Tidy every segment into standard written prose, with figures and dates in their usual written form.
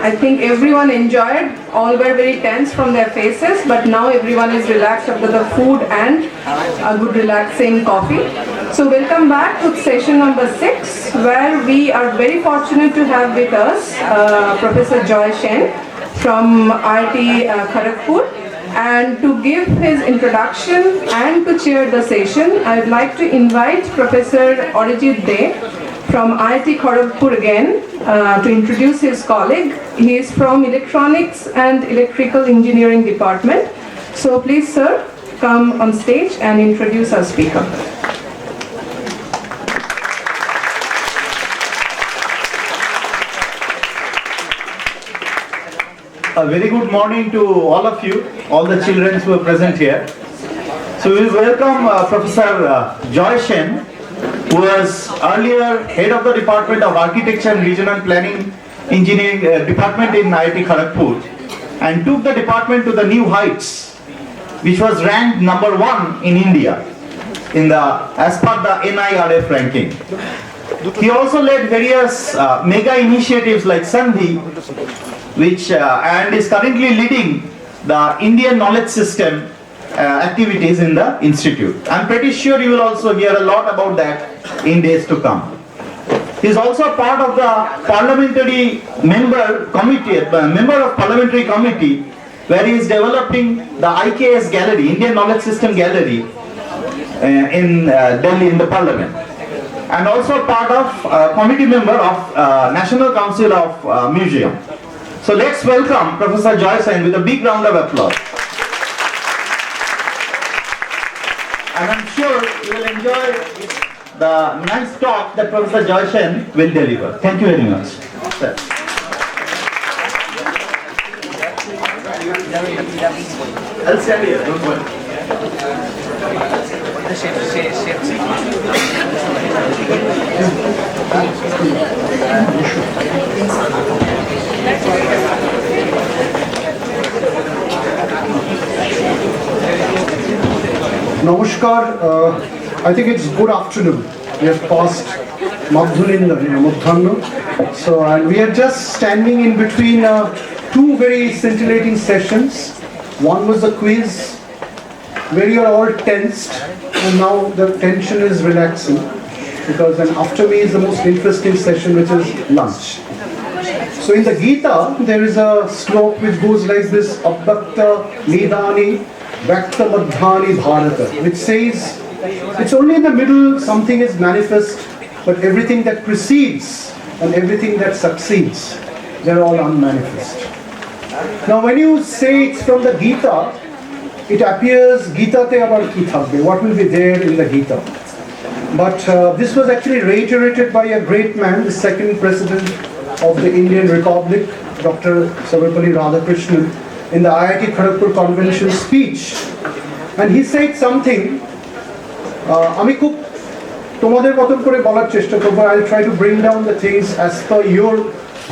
I think everyone enjoyed. All were very tense from their faces, but now everyone is relaxed after the food and a good relaxing coffee. So welcome back to session number 6, where we are very fortunate to have with us Professor Joy Shen from IIT Kharagpur. And to give his introduction and to chair the session, I would like to invite Professor Arijit De from IIT Kharagpur again to introduce his colleague. He is from Electronics and Electrical Engineering Department. So please, sir, come on stage and introduce our speaker. A very good morning to all of you, all the children who are present here. So we will welcome Professor Joy Shen, who was earlier head of the Department of Architecture and Regional Planning Engineering Department in IIT Kharagpur, and took the department to the new heights, which was ranked number 1 in India as per the NIRF ranking. He also led various mega initiatives like Sandhi, which and is currently leading the Indian knowledge system activities in the institute. I'm pretty sure you will also hear a lot about that in days to come. He is also a part of the parliamentary member of parliamentary committee, where he is developing the IKS gallery, Indian knowledge system gallery, in Delhi in the parliament, and also a part of committee member of National Council of Museum. So let's welcome Professor Joy Shen with a big round of applause. And I'm sure you will enjoy the nice talk that Professor Joy Shen will deliver. Thank you very much. Sir. I'll stand here, don't worry. Namaskar. I think it's good afternoon. We have passed Madhulinda, Mudhannu. So, and we are just standing in between two very scintillating sessions. One was a quiz where you are all tensed, and now the tension is relaxing, because then after me is the most interesting session, which is lunch. So in the Gita, there is a slok which goes like this: Abhakta Nidani Vakta Madhani Bharata, which says it's only in the middle something is manifest, but everything that precedes and everything that succeeds, they're all unmanifest. Now when you say it's from the Gita, it appears Gita te abar ki thakbe, what will be there in the Gita? But this was actually reiterated by a great man, the second president of the Indian Republic, Dr. Sarvepalli Radhakrishnan, in the IIT Kharagpur Convention speech. And he said something, আমি খুব তোমাদের মতন করে বলার চেষ্টা করব. I'll try to bring down the things as per your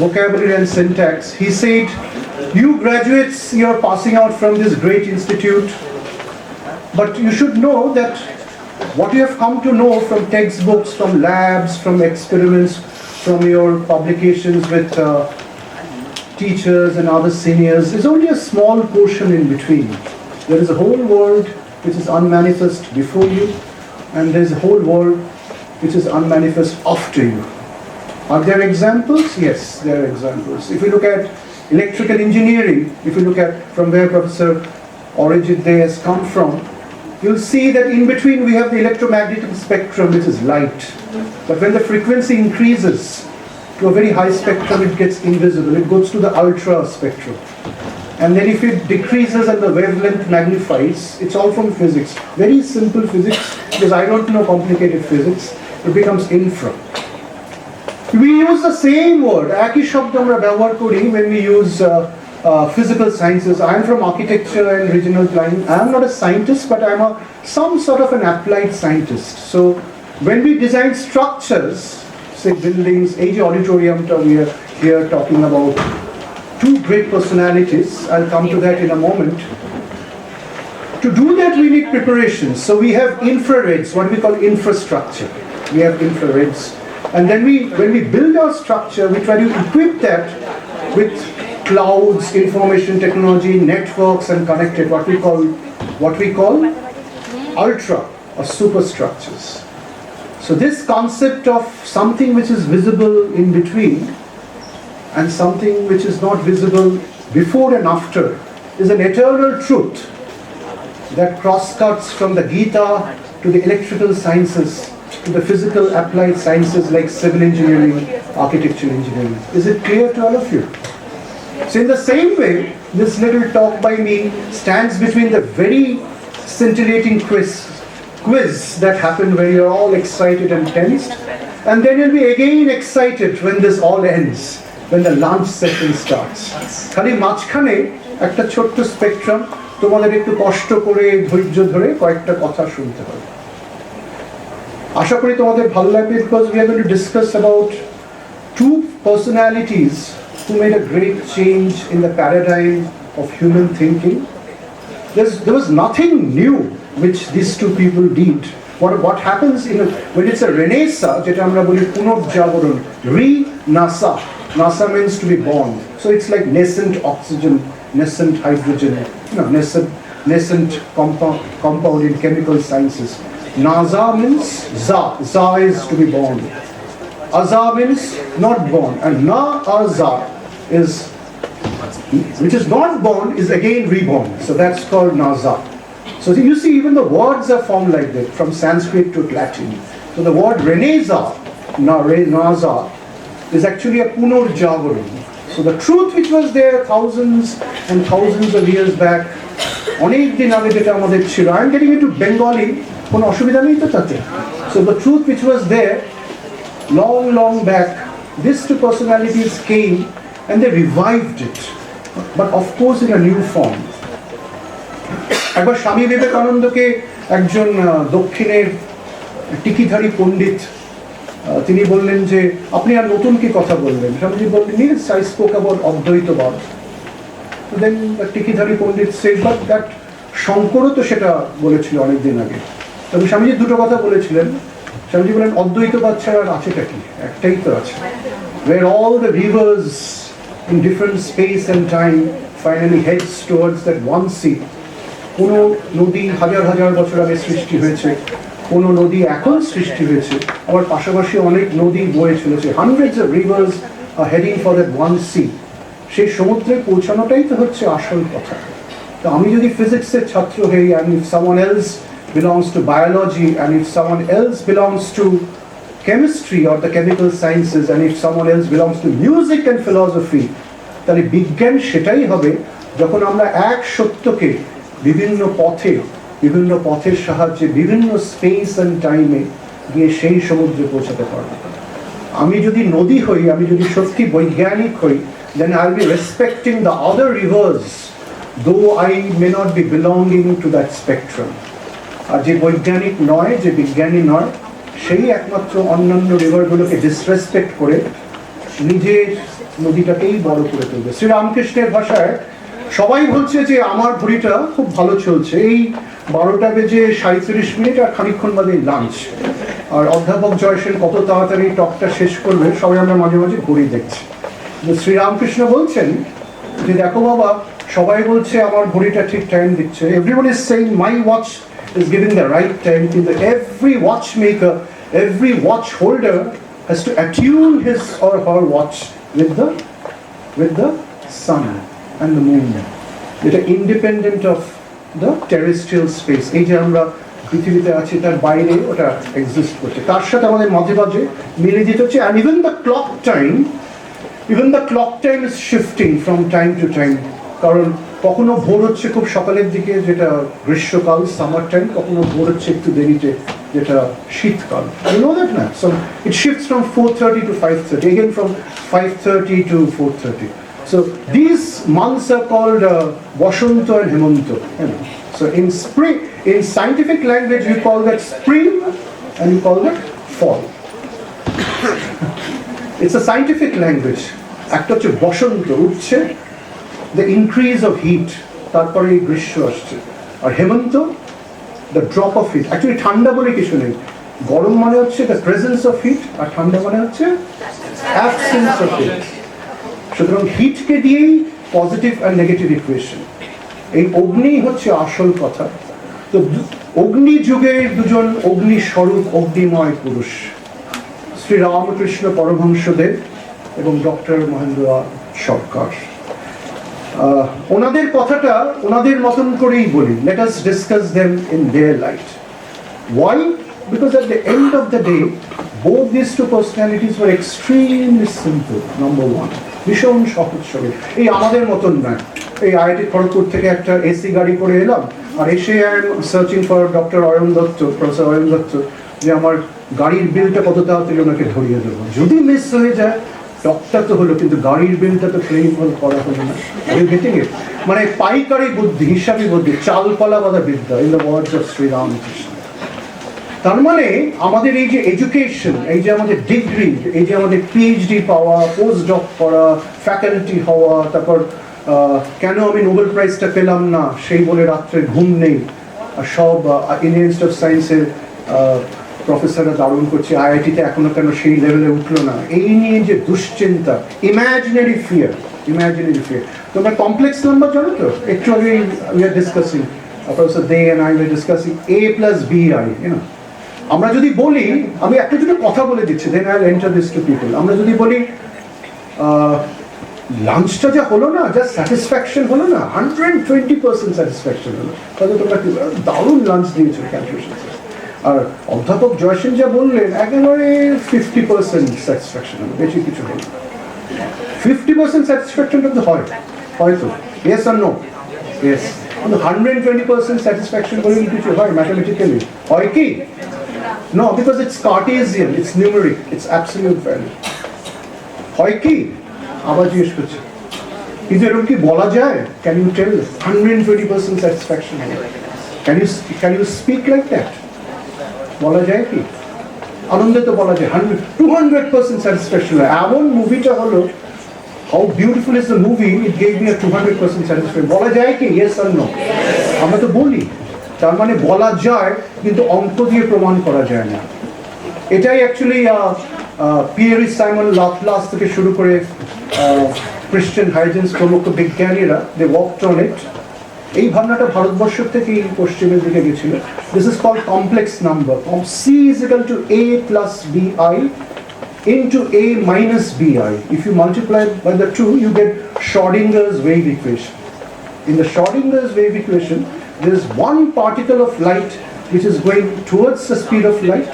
vocabulary and syntax. He said, you graduates, you're passing out from this great institute, but you should know that what you have come to know from textbooks, from labs, from experiments, from your publications with teachers and other seniors is only a small portion in between. There is a whole world which is unmanifest before you, and there is a whole world which is unmanifest after you. Are there examples? Yes, there are examples. If you look at electrical engineering, if you look at from where Professor Arijit De has come from, you'll see that in between we have the electromagnetic spectrum, which is light. But when the frequency increases to a very high spectrum, it gets invisible. It goes to the ultra spectrum. And then if it decreases and the wavelength magnifies, it's all from physics. Very simple physics, because I don't know complicated physics. It becomes infra. We use the same word, একই শব্দ আমরা ব্যবহার করি when we use physical sciences. I am from architecture and regional planning. I am not a scientist, but I am some sort of an applied scientist. So when we design structures, say buildings, AG auditorium, we are here talking about two great personalities. I'll come to that in a moment. To do that, we need preparations. So we have infrareds, what we call infrastructure. We have infrareds. And then when we build our structure, we try to equip that with clouds, information technology, networks and connected, what we call ultra or superstructures. So this concept of something which is visible in between and something which is not visible before and after is an eternal truth that crosscuts from the Gita to the electrical sciences to the physical applied sciences like civil engineering, architectural engineering. Is it clear to all of you? So in the same way, this little talk by me stands between the very scintillating quiz that happened where you're all excited and tensed, and then you'll be again excited when this all ends, when the lunch session starts. খালি মাঝখানে একটা ছোট্ট spectrum, তোমাদের একটু কষ্ট করে ধৈর্য ধরে কয়েকটা কথা শুনতে হবে। আশা করি তোমাদের ভালো লাগবে, because we are going to discuss about two personalities who made a great change in the paradigm of human thinking. There was nothing new which these two people did. What happens when it's a renaissance, যেটা আমরা বলি পুনর্জাগরণ, re-nasa. Nasa means to be born. So it's like nascent oxygen, nascent hydrogen, nascent compound in chemical sciences. Nasa means za is to be born. Aza means not born, and na-aza is, which is not born, is again reborn. So that's called nasa. So you see, even the words are formed like that, from Sanskrit to Latin. So the word nasa is actually a punarjavaran. So the truth which was there thousands and thousands of years back, অনেক দিন আগে যেটা আমাদের ছিল, I'm getting into Bengali, কোনো অসুবিধা নেই তো তাতে? So the truth which was there long back, these two personalities came and they revived it, but of course in a new form. একবার স্বামী বিবেকানন্দকে একজন দক্ষিণের টিকিধারী পণ্ডিত তিনি বললেন যে আপনি আর নতুন কি কথা বলবেন? স্বামীজি বললেন, yes, I spoke about অদ্বৈতবাদ. Then the টিকিধারী Pandit said, but that শঙ্করও তো সেটা বলেছিল অনেক দিন আগে। তবে স্বামীজি দুটো কথা বলেছিলেন। স্বামীজি বলেন অদ্বৈতবাদ ছাড়া আর আছেটা কি? একটাই তো আছে, where all the rivers in different space and time finally heads towards that one sea. কোনো নদী হাজার হাজার বছর আগে সৃষ্টি হয়েছে, কোনো নদী এখন সৃষ্টি হয়েছে, আবার পাশাপাশি অনেক নদী বয়ে চলেছে, hundreds of rivers are heading for that one sea. সেই সমুদ্রে পৌঁছানোটাই তো হচ্ছে আসল কথা। তো আমি যদি ফিজিক্সের ছাত্র হই, and if someone else belongs to biology, and if someone else belongs to chemistry or the chemical sciences, and if someone else belongs to music and philosophy, তাহলে বিজ্ঞান সেটাই হবে যখন আমরা এক সত্যকে বিভিন্ন পথের সাহায্যে বিভিন্ন স্পেস অ্যান্ড টাইমে গিয়ে সেই সমুদ্রে পৌঁছাতে পারব। আমি যদি নদী হই, আমি যদি সত্যি বৈজ্ঞানিক হই, then I'll be respecting the other rivers, though I may not be belonging to that spectrum. আর যে বৈজ্ঞানিক নয়, যে বিজ্ঞানী নয়, সেই একমাত্র অন্যান্য রিভারগুলোকে ডিসরেসপেক্ট করে নিজের নদীটাকেই বড় করে তুলবে। শ্রী রামকৃষ্ণের ভাষায় সবাই বলছে যে আমার ঘড়িটা খুব ভালো চলছে, এই 12টা বেজে 37 মিনিট আর খানিকক্ষণ বাদে লাঞ্চ, আর অধ্যাপক জয়সেন কত তাড়াতাড়ি টকটা শেষ করবে সবাই আমরা মাঝে মাঝে ঘড়ি দেখছি। শ্রীরামকৃষ্ণ বলছেন যে দেখো বাবা, সবাই বলছে আমার ঘড়িটা ঠিক টাইম দিচ্ছে, everyone is saying my watch is giving the right time, কিন্তু every watchmaker, every watch holder has to attune his or her watch with the sun and the moon, এটা independent of the terrestrial space. এই যে আমরা পৃথিবীতে আছি তার বাইরে ওটা এক্সিস্ট করছে, তার সাথে আমাদের মাঝে মাঝে মিলে যেতে হচ্ছে। and even the clock time is shifting from time to time, কারণ কখনো ভোর হচ্ছে খুব সকালের দিকে, যেটা গ্রীষ্মকাল সামার টাইম, কখনো ভোর হচ্ছে একটু দেরিতে, যেটা শীতকাল। You know that now? So it shifts from 4:30 to 5:30, again from 5:30 to 4:30. So these months are called Vasanta and Hemanta. So in spring, in scientific language, we call that spring and we call that fall. It's a scientific language. একটা হচ্ছে বসন্ত উঠছে, the increase of heat, তারপরে গ্রীষ্ম আসছে, আর হেমন্ত the drop of heat. Actually ঠান্ডা বলে কিছু নেই, গরম মানে হচ্ছে the presence of heat, আর ঠান্ডা মানে হচ্ছে absence of heat. সুতরাং হিটকে দিয়েই পজিটিভ আর নেগেটিভ ইকুয়েশন, এই অগ্নি হচ্ছে আসল কথা। তো অগ্নি যুগের দুজন অগ্নি স্বরূপ অগ্নিময় পুরুষ, শ্রী রামকৃষ্ণ পরমহংসদেব এবং ডক্টর মহেন্দ্রলাল সরকার। ওনাদের কথাটা ওনাদের মতন করেই বলি, let us discuss them in their light. Why? Because at the end of the day, both these two personalities were extremely simple. Number one, ভীষণ সহজ সরল, এই আমাদের মতন নয়। এই IIT খড়গপুর থেকে একটা এসি গাড়ি করে এলাম, আর এসে I am searching for doctor Ayan Dutta, professor Ayan Dutta, যে আমার গাড়ির বিলটা কত তাড়াতাড়ি ওনাকে ধরিয়ে দেবো। যদি মিস হয়ে যায় টকটা তো হলো, কিন্তু গাড়ির বিলটা তো ক্লেম করা হলো না। গেটিং ইট? মানে পাইকারি বুদ্ধি, হিসাবি বুদ্ধি, চালপালা বাঁধা বিদ্যা, in the words of Shri Ramakrishna. তার মানে আমাদের এই যে এডুকেশন, এই যে আমাদের ডিগ্রি, এই যে আমাদের পিএইচডি পাওয়া, পোস্ট ডক করা, ফ্যাকাল্টি হওয়া, তারপর কেন আমি নোবেল প্রাইজটা পেলাম না সেই বলে রাত্রে ঘুম নেই, সব ইন্ডিয়ান ইনস্টিটিউট অফ সায়েন্সের প্রফেসররা দারুণ করছে, IIT-তে এখনো কেন সেই লেভেলে উঠলো না, এই নিয়ে যে দুশ্চিন্তা, ইমাজিনারি ফিয়ার। তোমরা কমপ্লেক্স নাম্বার জানো তো? একটু আগে we are discussing, professor they and I were discussing A plus BI, আমরা যদি বলি, আমি একটা দুটো কথা বলে দিচ্ছি, then I will enter this to people. আমরা যদি বলি লাঞ্চটা যা হলো না, যা স্যাটিসফ্যাকশন হলো না, 120% স্যাটিসফ্যাকশন হলো, তাহলে তোমরা কি দারুণ লাঞ্চ দিয়েছো ক্যালকুলেশন। আর অধ্যাপক জয়সেন যা বললেন একেবারে 50% স্যাটিসফ্যাকশন হলো, বেশি কিছু হলো। 50% স্যাটিসফ্যাকশনটা তো হয় হয়তো, ইয়েস আর নো? ইয়েস। কিন্তু 120% স্যাটিসফ্যাকশন বলে কিছু হয় ম্যাথমেটিক্যালি? হয় কি? No, because it's Cartesian, it's numeric, it's absolute value. হয় কি? আবার জিজ্ঞেস করছি, কিন্তু এরকম কি বলা যায়? Can you tell 120% satisfaction? Can you speak like that? বলা যায় কি? আনন্দে তো বলা যায় 200% satisfaction। এমন মুভিটা হলো, how beautiful is the movie, it gave me a 200% satisfaction। বলা যায় কি? Yes or no? আমরা তো বলি, তার মানে বলা যায়, কিন্তু অঙ্ক দিয়ে প্রমাণ করা যায় না। এটাই অ্যাকচুয়ালি পিয়েরি সাইমন লাপ্লাস থেকে শুরু করে ক্রিশ্চিয়ান হাইজেন্স প্রমুখ বিজ্ঞানীরা, দে ওয়ার্কড অন ইট। এই ভাবনাটা ভারতবর্ষ থেকেই পশ্চিমের দিকে গেছিল। This is called complex number. C is equal to A plus BI into A minus BI. If you multiply by the two, you get Schrodinger's wave equation. In the Schrodinger's wave equation, there is one particle of light which is going towards the speed of light,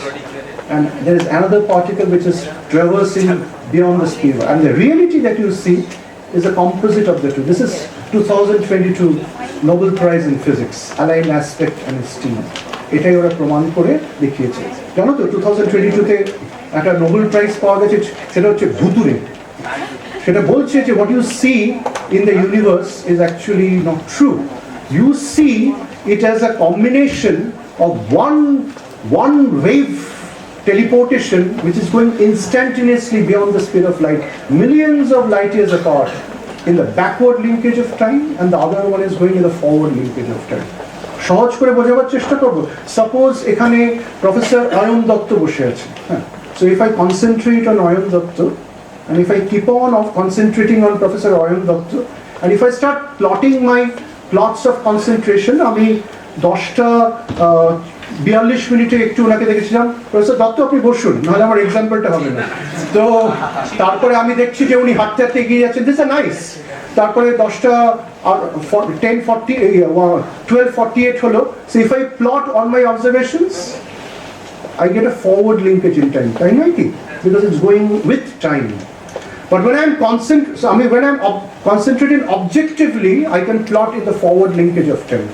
and there is another particle which is traversing beyond the speed. And the reality that you see is a composite of the two. This is 2022 Nobel Prize in Physics, aligned aspect and esteem. এটাই ওরা প্রমাণ করে দেখিয়েছে। জানো তো 2022-তে একটা Nobel prize পাওয়া গেছে, সেটা হচ্ছে ভুতুরে। সেটা বলছে যে what you see in the universe is actually not true. You see it as a combination of one wave teleportation which is going instantaneously beyond the speed of light, millions of light years apart, in the backward linkage of time, and the other one is going in the forward linkage of time. সহজ করে বোঝাবার চেষ্টা করব। Suppose এখানে professor Ayan Dutta বসে আছে, হ্যাঁ, so if I concentrate on Ayan Dutta, and if I keep on concentrating on Professor Ayan Dutta, and if I start plotting my plots of concentration, আমি 10:42 মিনিটে একটু ওনাকে দেখেছিলাম, প্রফেসর দত্ত আপনি বসুন, নাহলে আমার এক্সাম্পলটা হবে না। তো তারপরে আমি দেখছি যে উনি হাঁটতে হাঁটতে এগিয়ে যাচ্ছেন, দিস নাইস। তারপরে 12:48 হলো। So if I plot all my observations, I get a forward linkage in time, তাই নয় কি? Because it's going with time. But when I'm concentrating objectively, I can plot in the forward linkage of time.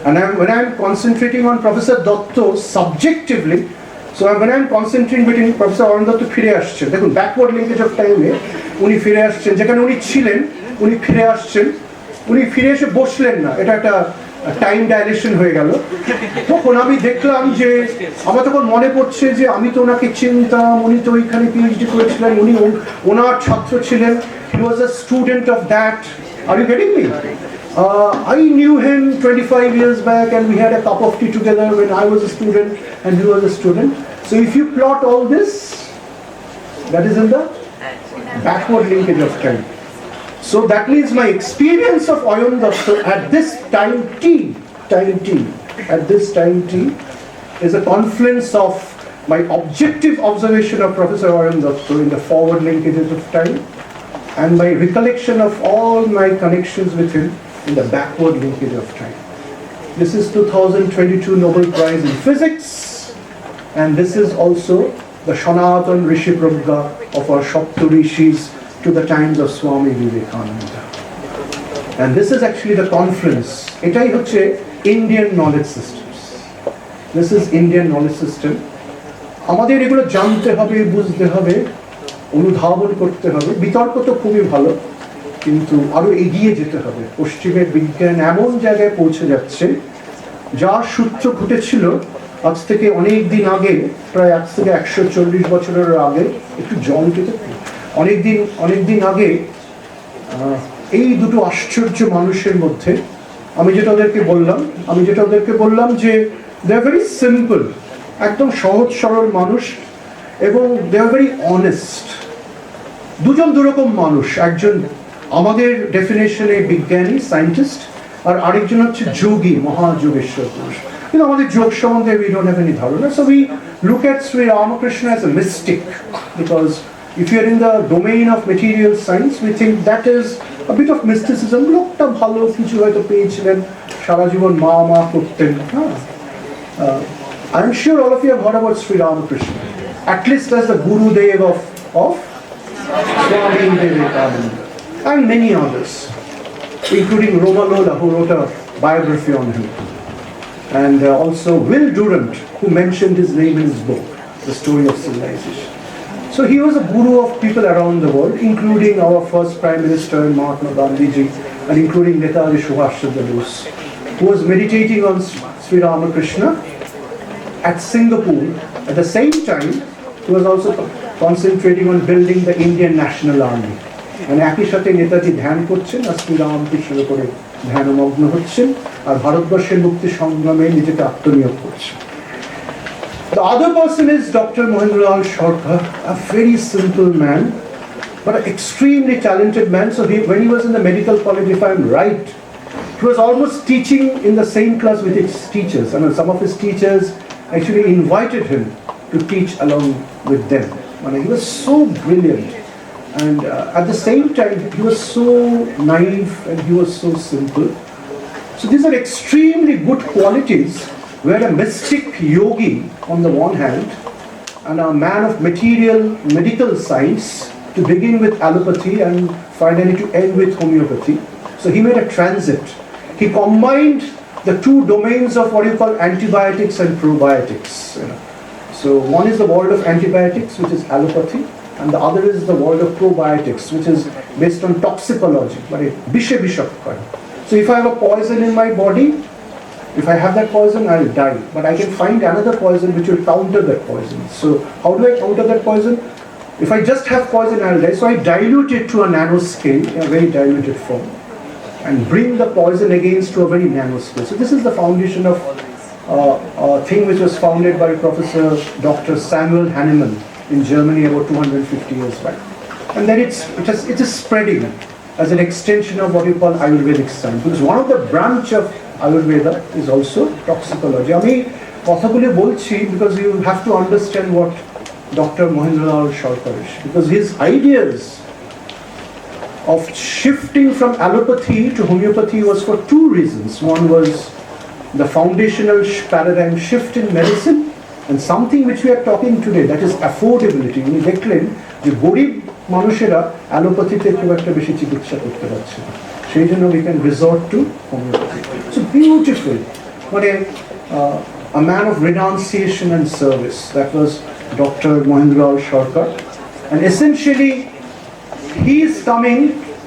And when I'm concentrating on Professor Dotto subjectively, so when I'm concentrating between Professor Arun Dotto ফিরে আসছেন, দেখুন backward linkage of time এ উনি ফিরে আসছেন, যেখানে উনি ছিলেন উনি ফিরে আসছেন, উনি ফিরে এসে বসলেন না, এটা একটা টাইম ডাইলেশন হয়ে গেল। তখন আমি দেখলাম যে আমার তখন মনে পড়ছে যে আমি তো ওনাকে চিনতাম, উনি তো ওইখানে পিএইচডি করেছিলেন, উনি ওনার ছাত্র ছিলেন, he was a student of that. Are you getting me? I knew him 25 years back and we had a cup of tea together when I was a student and he was a student. So if you plot all this, that is in the backward linkage of time. So that means my experience of Ayam Datta at this time T is a confluence of my objective observation of Professor Ayam Datta in the forward linkages of time and my recollection of all my connections with him in the backward linkage of time. This is 2022 Nobel Prize in Physics, and this is also the Sanatan Rishi Prabha of our Shapta Rishis to the times of Swami Vivekananda. And this is actually the confluence. Etai hocche Indian knowledge systems. This is Indian knowledge system. আমাদের এগুলো জানতে হবে, বুঝতে হবে, অনুধাবন করতে হবে। বিতর্ক তো খুবই ভালো, কিন্তু আরো এগিয়ে যেতে হবে। পশ্চিমের বিজ্ঞান এমন জায়গায় পৌঁছে যাচ্ছে যার সূত্র ঘটেছিল আজ থেকে অনেক দিন আগে, প্রায় আজ থেকে 140 বছরের আগে। একটু জল পেতে অনেক দিন আগে এই দুটো আশ্চর্য মানুষের মধ্যে আমি যেটা ওদেরকে বললাম যে দে আর ভেরি সিম্পল, একদম সহজ সরল মানুষ এবং দে আর ভেরি অনেস্ট। দুজন দুরকম মানুষ, একজন আমাদের ডেফিনেশনে বিজ্ঞানী সায়েন্টিস্ট আর আরেকজন হচ্ছে যোগী, মহাযোগেশ্বর পুরুষ। কিন্তু আমাদের যোগ সম্বন্ধে we don't have any ধারণা, so we look at Shri Ramakrishna as a mystic, because if you are in the domain of material science we think that is a bit of mysticism. লোকটা ভালো, কিছু হয়তো পেয়েছিলেন, সারা জীবন মা করতেন। I am sure all of you have heard about Shri Ramakrishna, at least as the Gurudev of Swami Vivekananda and many others, including Romalola, who wrote a biography on him, and also Will Durant, who mentioned his name in his book, The Story of Civilization. So he was a guru of people around the world, including our first Prime Minister Mahatma Gandhi ji, and including Netaji Subhash Chandra Bose, who was meditating on Sri Ramakrishna at Singapore. At the same time, he was also concentrating on building the Indian National Army. মানে একই সাথে নেতাজি ধ্যান করছেন আর শ্রী রামকৃষ্ণের উপরে ধ্যানমগ্ন হচ্ছেন আর ভারতবর্ষের মুক্তি সংগ্রামে নিজেকে আত্মনিয়োগ করছেন। The other person is Dr. Mahendralal Sarkar, a very simple man, but an extremely talented man. So when he was in the medical college, if I'm right, he was almost teaching in the same class with his teachers. I mean, some of his teachers actually invited him to teach along with them. I mean, he was so brilliant. And at the same time, he was so naive and he was so simple. So these are extremely good qualities where a mystic yogi on the one hand and a man of medical science, to begin with allopathy and finally to end with homeopathy. So he made a transit. He combined the two domains of what you call antibiotics and probiotics. So one is the world of antibiotics, which is allopathy, and the other is the world of probiotics, which is based on toxicology. So if I have a poison in my body, if I have that poison, I'll die. But I can find another poison which will counter that poison. So how do I counter that poison? If I just have poison, I'll die. So I dilute it to a nanoscale, in a very diluted form, and bring the poison against to a very nanoscale. So this is the foundation of a thing which was founded by Professor Dr. Samuel Hahnemann in Germany about 250 years back. And then it is spreading as an extension of what you call Ayurvedic science, because one of the branch of Ayurveda is also toxicology. আমি কথাগুলি বলছি because you have to understand what Dr. Mahendralal Sarkar is, because his ideas of shifting from allopathy to homeopathy was for two reasons. One was the foundational paradigm shift in medicine, and something which we are talking today, that is affordability. উনি দেখলেন যে গরিব মানুষেরা অ্যালোপ্যাথিতে খুব একটা বেশি চিকিৎসা করতে পারছে না, সেই জন্য we can resort to homeopathy. So beautiful, মানে a man of renunciation and service. That was Dr. Mahendralal Sarkar, and essentially he is coming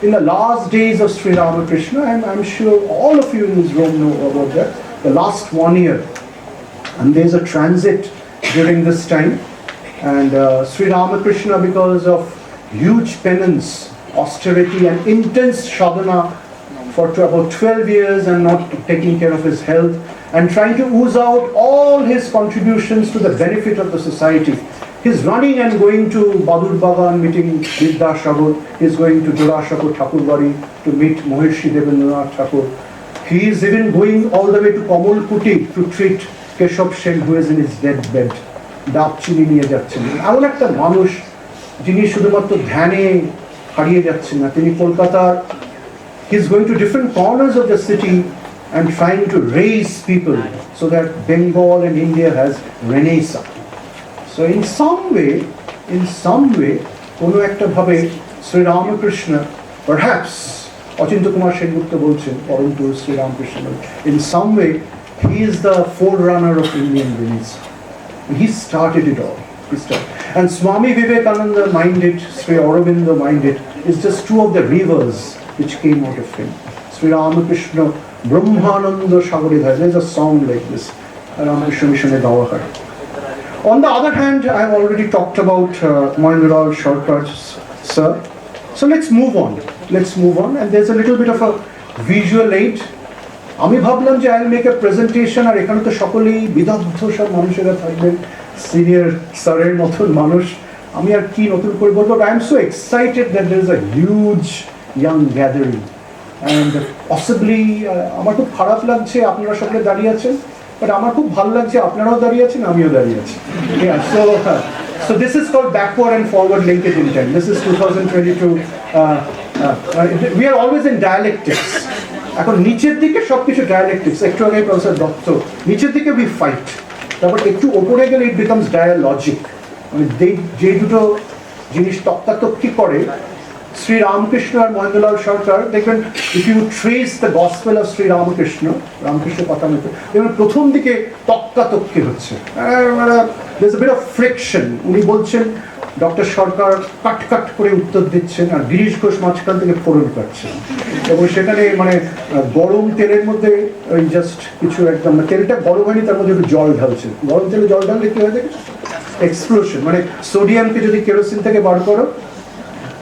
in the last days of Sri Ramakrishna, and I'm sure all of you in this room know about that, the last 1 year. And there's a transit during this time, and Sri Ramakrishna, because of huge penance, austerity and intense sadhana for about 12 years and not taking care of his health and trying to ooze out all his contributions to the benefit of the society, He's running and going to Badur Bagan, meeting Vidyasagar. He's going to Jorasagar Thakurbari to meet Maharishi Devendranath Thakur. He is even going all the way to Kamalkuti to treat Keshav Sen, who is in his deathbed. ডাব চিনি নিয়ে যাচ্ছেন। এমন একটা মানুষ যিনি শুধুমাত্র ধ্যানে হারিয়ে যাচ্ছেন না, তিনি কলকাতার he's going to different corners of the city and trying to raise people so that Bengal and India has renaissance. So in some way, কোনো একটা ভাবে Sri Ramakrishna, perhaps Achintya Kumar Sengupta বলছেন পরম পুরুষ Sri Ramakrishna, in some way he is the forerunner of Indian Renaissance. He started it all. And Swami Vivekananda minded, Sri Aurobindo minded, is just two of the rivers which came out of him. Sri Ramakrishna, Brahmananda Shagoridhar, there's a song like this, Ramakrishna Mission Gawahar. On the other hand, I've already talked about Mahendralal Sarkar, sir. So let's move on. And there's a little bit of a visual aid. আমি ভাবলাম যে I'll make a presentation, আর এখানে তো সকলেই বিদগ্ধ সব মানুষেরা থাকবেন, সিনিয়র স্যারের মতন মানুষ, আমি আর কি নতুন করে বলবো। I am so excited that there is a huge young gathering and possibly আমার খুব খারাপ লাগছে আপনারা সকলে দাঁড়িয়ে আছেন, বাট আমার খুব ভালো লাগছে আপনারাও দাঁড়িয়ে আছেন, আমিও দাঁড়িয়ে আছি। So this is called backward and forward linkage intent. This is 2022. We are always in dialectics. এখন নিচের দিকে সবকিছু ডায়ালেকটিক্স, একটু আগে প্রফেসর দত্ত, নিচের দিকে উই ফাইট, তারপর একটু ওপরে গেলে ইট বিকামস ডায়ালজিক, মানে যে দুটো জিনিস তক্কাতক্কি করে শ্রী রামকৃষ্ণ আর মহেন্দ্রলাল সরকার, দেখবেন if you trace the gospel of Shri Ramakrishna কথা মতো দেখবেন প্রথম দিকে তক্কাতক্কি হচ্ছে, there's a bit of friction. উনি বলছেন, ডক্টর সরকার কাট করে উত্তর দিচ্ছেন, আর গিরিশ ঘোষ মাঝখান থেকে ফোড়ন কাটছেন, এবং সেখানে মানে গরম তেলের মধ্যে ওই জাস্ট কিছু একদম তেলটা গরম হয়নি, তার মধ্যে একটু জল ঢালছে, গরম তেলে জল ঢাললে কি হয় দেখে এক্সপ্লোশন, মানে সোডিয়ামকে যদি কেরোসিন থেকে বার করো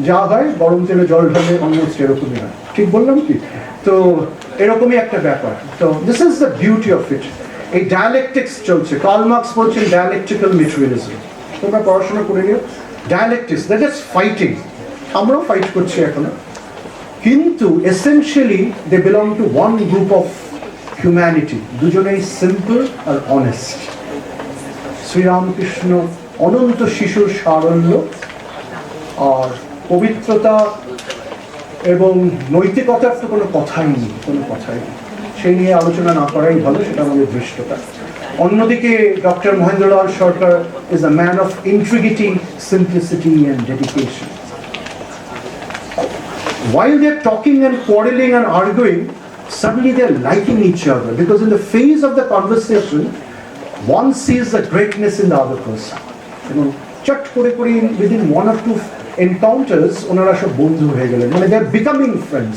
যা হয়, গরম তেলে জল ঢাললে অলমোস্ট এরকমই হয়, ঠিক বললাম কি? তো এরকমই একটা ব্যাপার। তো this is the beauty of it. এই ডায়ালেকটিক্স চলছে, কার্ল মার্কস বলছেন ডায়ালেকটিক্যাল মেটেরিয়ালিজম, তোমরা পড়াশোনা করে নিও। ডায়ালেকটিক্স, দ্যাট ইজ ফাইটিং, আমরাও ফাইট করছি এখনো, কিন্তু essentially they belong to one group of humanity, দুজনেই সিম্পল আর অনেস্ট। শ্রীরামকৃষ্ণ অনন্ত শিশুর সারল্য আর পবিত্রতা এবং নৈতিকতার তো কোনো কথাই নেই, সেই নিয়ে আলোচনা না করাই ভালো, সেটা আমাদের দৃষ্টতা। অন্যদিকে doctor Mahendralal Sarkar is a man of integrity, simplicity and dedication. While they're talking and quarreling and arguing, suddenly they're liking each other, because in the phase of the conversation, one sees the greatness in the other person. Chat kore within one or two encounters, onara sob bondhu hoye gelen, মানে they're becoming friends.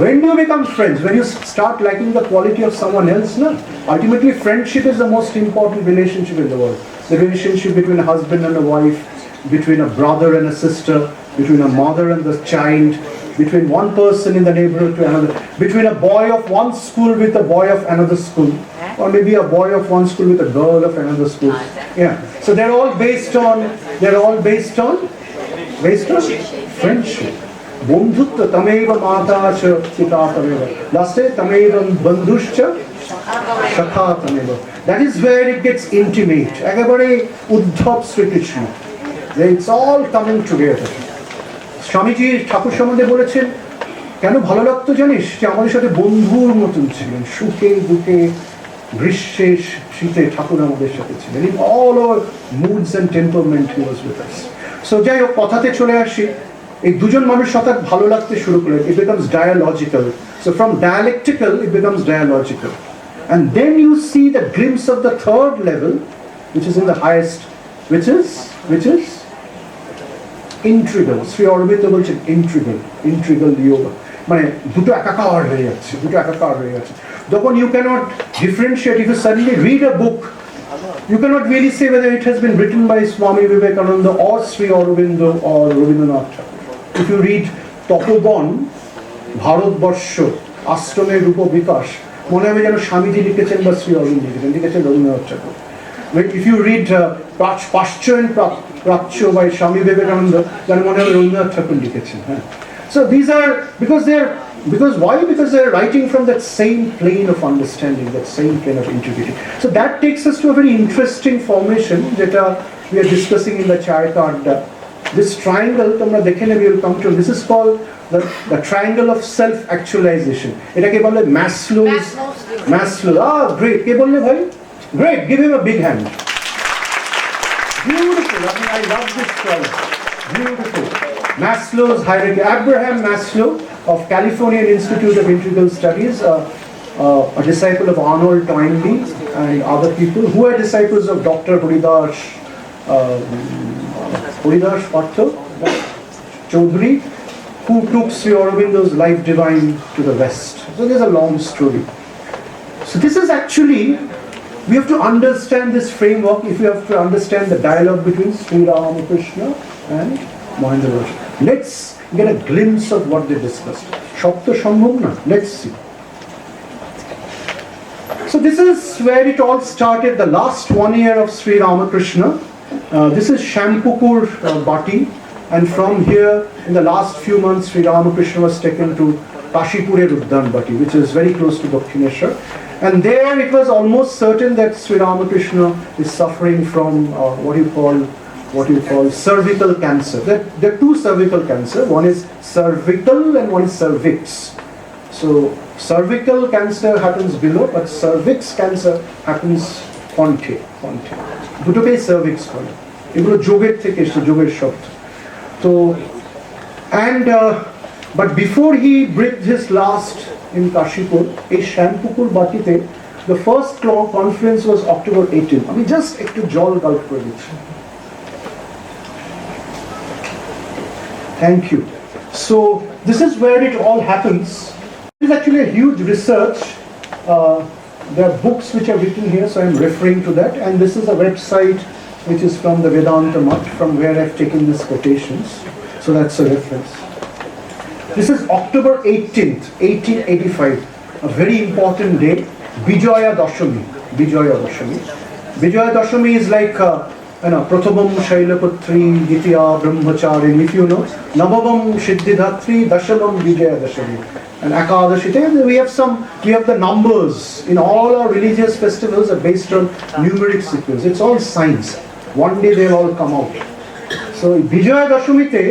When do you become friends? When you start liking the quality of someone else, no? Ultimately, friendship is the most important relationship in the world. The relationship between a husband and a wife, between a brother and a sister, between a mother and the child, between one person in the neighborhood to another, between a boy of one school with a boy of another school, or maybe a boy of one school with a girl of another school. Yeah. So they're all based on friendship. বন্ধুত্ব, তমেব মাতা চ পিতা তমেব, লাস্টে তমেব বন্ধুশ্চ সখা তমেব। That is where it gets intimate, একেবারে Uddhav Shrikrishna, it's all coming together. Swamiji ঠাকুর সম্বন্ধে বলেছেন, কেন ভালো লাগতো জানিস, যে আমাদের সাথে বন্ধুর মতন ছিলেন, সুখে দুঃখে গ্রীষ্মে শীতে ঠাকুর আমাদের সাথে ছিলেন, in all our moods and temperament he was with us. So যাই হোক, কথাতে চলে আসি, এই দুজন মানুষ হঠাৎ ভালো লাগতে শুরু করলেন, it becomes dialogical. So from dialectical it becomes dialogical, and then you see the glimpse of the third level, which is in the highest, which is integral. Shri Aurobindo বলছেন integral yoga, মানে দুটো একাকার হয়ে যাচ্ছে, যখন you cannot differentiate. If you suddenly read a book, you cannot really say whether it has been written by Swami Vivekananda or Shri Aurobindo or Rabindranath Tagore. If you read তপবন, ভারতবর্ষ, আশ্রমের রূপ বিকাশ, মনে হবে যেন স্বামীজি লিখেছেন বা শ্রী অরবিন্দ লিখেছেন রবীন্দ্রনাথ ঠাকুর. If you read Pashcha and প্রাচ্য by Swami Vivekananda, যার মনে হয় রবীন্দ্রনাথ ঠাকুর লিখেছেন। হ্যাঁ, so these are because why? Because they're writing from that same plane of understanding, that same plane of integrity. So that takes us to a very interesting formation that we are discussing in the chart card. This triangle, tomra dekhe nebi, will come to. This is called the triangle of self-actualization. Etake bolle Maslow. Ah, great. Ke bolle bhai? Great. Give him a big hand. Beautiful. I mean, I love this triangle. Beautiful. Maslow's hierarchy. Abraham Maslow of California Institute of Integral Studies, a disciple of Arnold Toynbee and other people who are disciples of Dr. Haridas Partha Chaudhary, who took Sri Aurobindo's Life Divine to the West. So there's a long story. So this is actually, we have to understand this framework if we have to understand the dialogue between Sri Ramakrishna and Mahendralal. Let's get a glimpse of what they discussed. Shobto Shambhav na? Let's see. So this is where it all started, the last 1 year of Sri Ramakrishna. This is Shampukur Bhatti, and from here, in the last few months, Sri Ramakrishna was taken to Kashipure Uddan Bhatti, which is very close to Dakshineshwar. And there it was almost certain that Sri Ramakrishna is suffering from what you call cervical cancer. There are two cervical cancer. One is cervical and one is cervix. So cervical cancer happens below, but cervix cancer happens ponte. দুটোকেই cervix বলে। এগুলো যোগের থেকে এসেছে, যোগের শব্দ। তো but before he breathed his last in Kashipur, এই শ্যামপুকুর বাটিতে, the first conference was October 18. আমি জাস্ট একটু জল গাল্প করে দিচ্ছি। Thank you. So this is where it all happens. It is actually a huge research. There are books which are written here, so I'm referring to that. And this is a website which is from the Vedanta Mutt, from where I've taken these quotations. So that's a reference. This is October 18th, 1885, a very important day, Vijaya Dashami. Vijaya Dashami is like Prathabam Shailaputri, Ditya Brahmacharini, if you know, Navavam Siddhidhatri, Dashamam Vijaya Dashami. And Akadashite, we have the numbers in all our religious festivals are based on numeric sequence. It's all science. One day they'll all come out. So Vijaya Dashamite,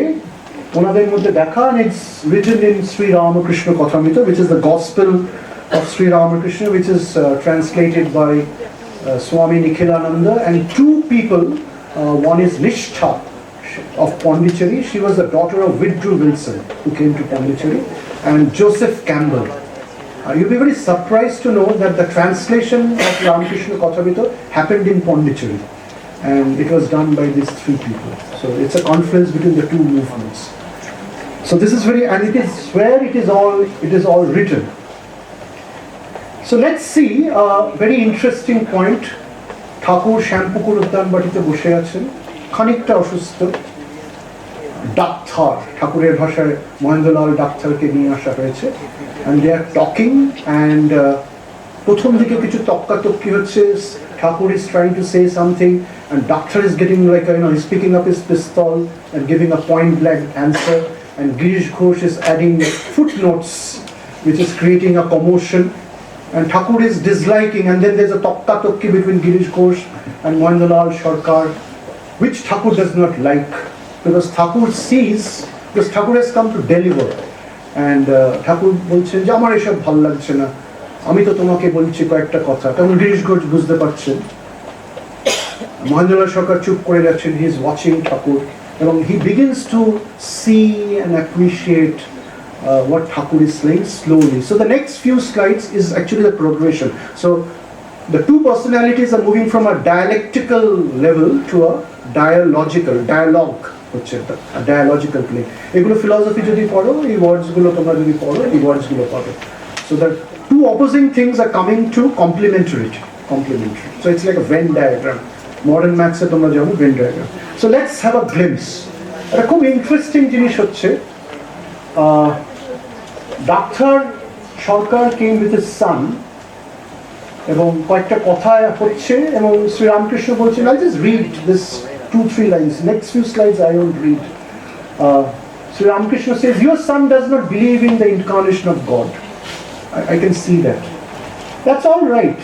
onader moddhe dekha, and it's written in Sri Ramakrishna Kathamrita, which is the Gospel of Sri Ramakrishna, which is translated by Swami Nikhilananda, and two people. One is Nishtha of Pondicherry. She was the daughter of Woodrow Wilson, who came to Pondicherry, and Joseph Campbell. You'll be very surprised to know that the translation of Ramakrishna Kathamrita happened in Pondicherry, and it was done by these three people. So it's a conference between the two movements. So this is and it is where it is all written. So let's see a very interesting point. Thakur Shampukur Uddan Bhatite বসে আছেন, খানিকটা অসুস্থ। Doctor, ঠাকুরের ভাষায় মহেন্দ্রলাল ডাক্তারকে নিয়ে আসা হয়েছে, and they are talking, and প্রথম দিকে কিছু তক্কাতক্কি হচ্ছে। Thakur is trying to say something, and doctor is getting like he's picking up his pistol and giving a point blank answer, and Girish Ghosh is adding footnotes, which is creating a commotion. And Thakur is disliking, and then there's a tokka-tokki between Girish Ghosh and Mahendralal Sarkar, which Thakur does not like, because Thakur sees, because Thakur has come to deliver, and Thakur বলছেন যে আমার এসব ভালো লাগছে না, আমি তো তোমাকে বলছি কয়েকটা কথা। তখন গিরিশ ঘোষ বুঝতে পারছেন, Mahendralal Sarkar চুপ করে যাচ্ছেন, he is watching Thakur, এবং he begins to see and appreciate what Thakur is saying slowly. So the next few slides is actually the progression. So the two personalities are moving from a dialectical level to a dialogue, a dialogical plane. এগুলো philosophy যদি পড়ো, এই words গুলো তোমরা যদি পড়ো, এই words গুলো পাবে. So the two opposing things are coming to complementarity. So it's like a Venn diagram. Modern maths এ তোমরা জানো Venn diagram. So let's have a glimpse. একটা খুব ইন্টারেস্টিং জিনিস হচ্ছে, Dr. Sarkar came with his son, এবং কয়েকটা কথা হচ্ছে, এবং শ্রী রামকৃষ্ণ বলছেন, I'll just read this 2-3 lines. Next few slides I won't read. Sri Ramakrishna says, your son does not believe in the incarnation of God. I can see that. That's all right,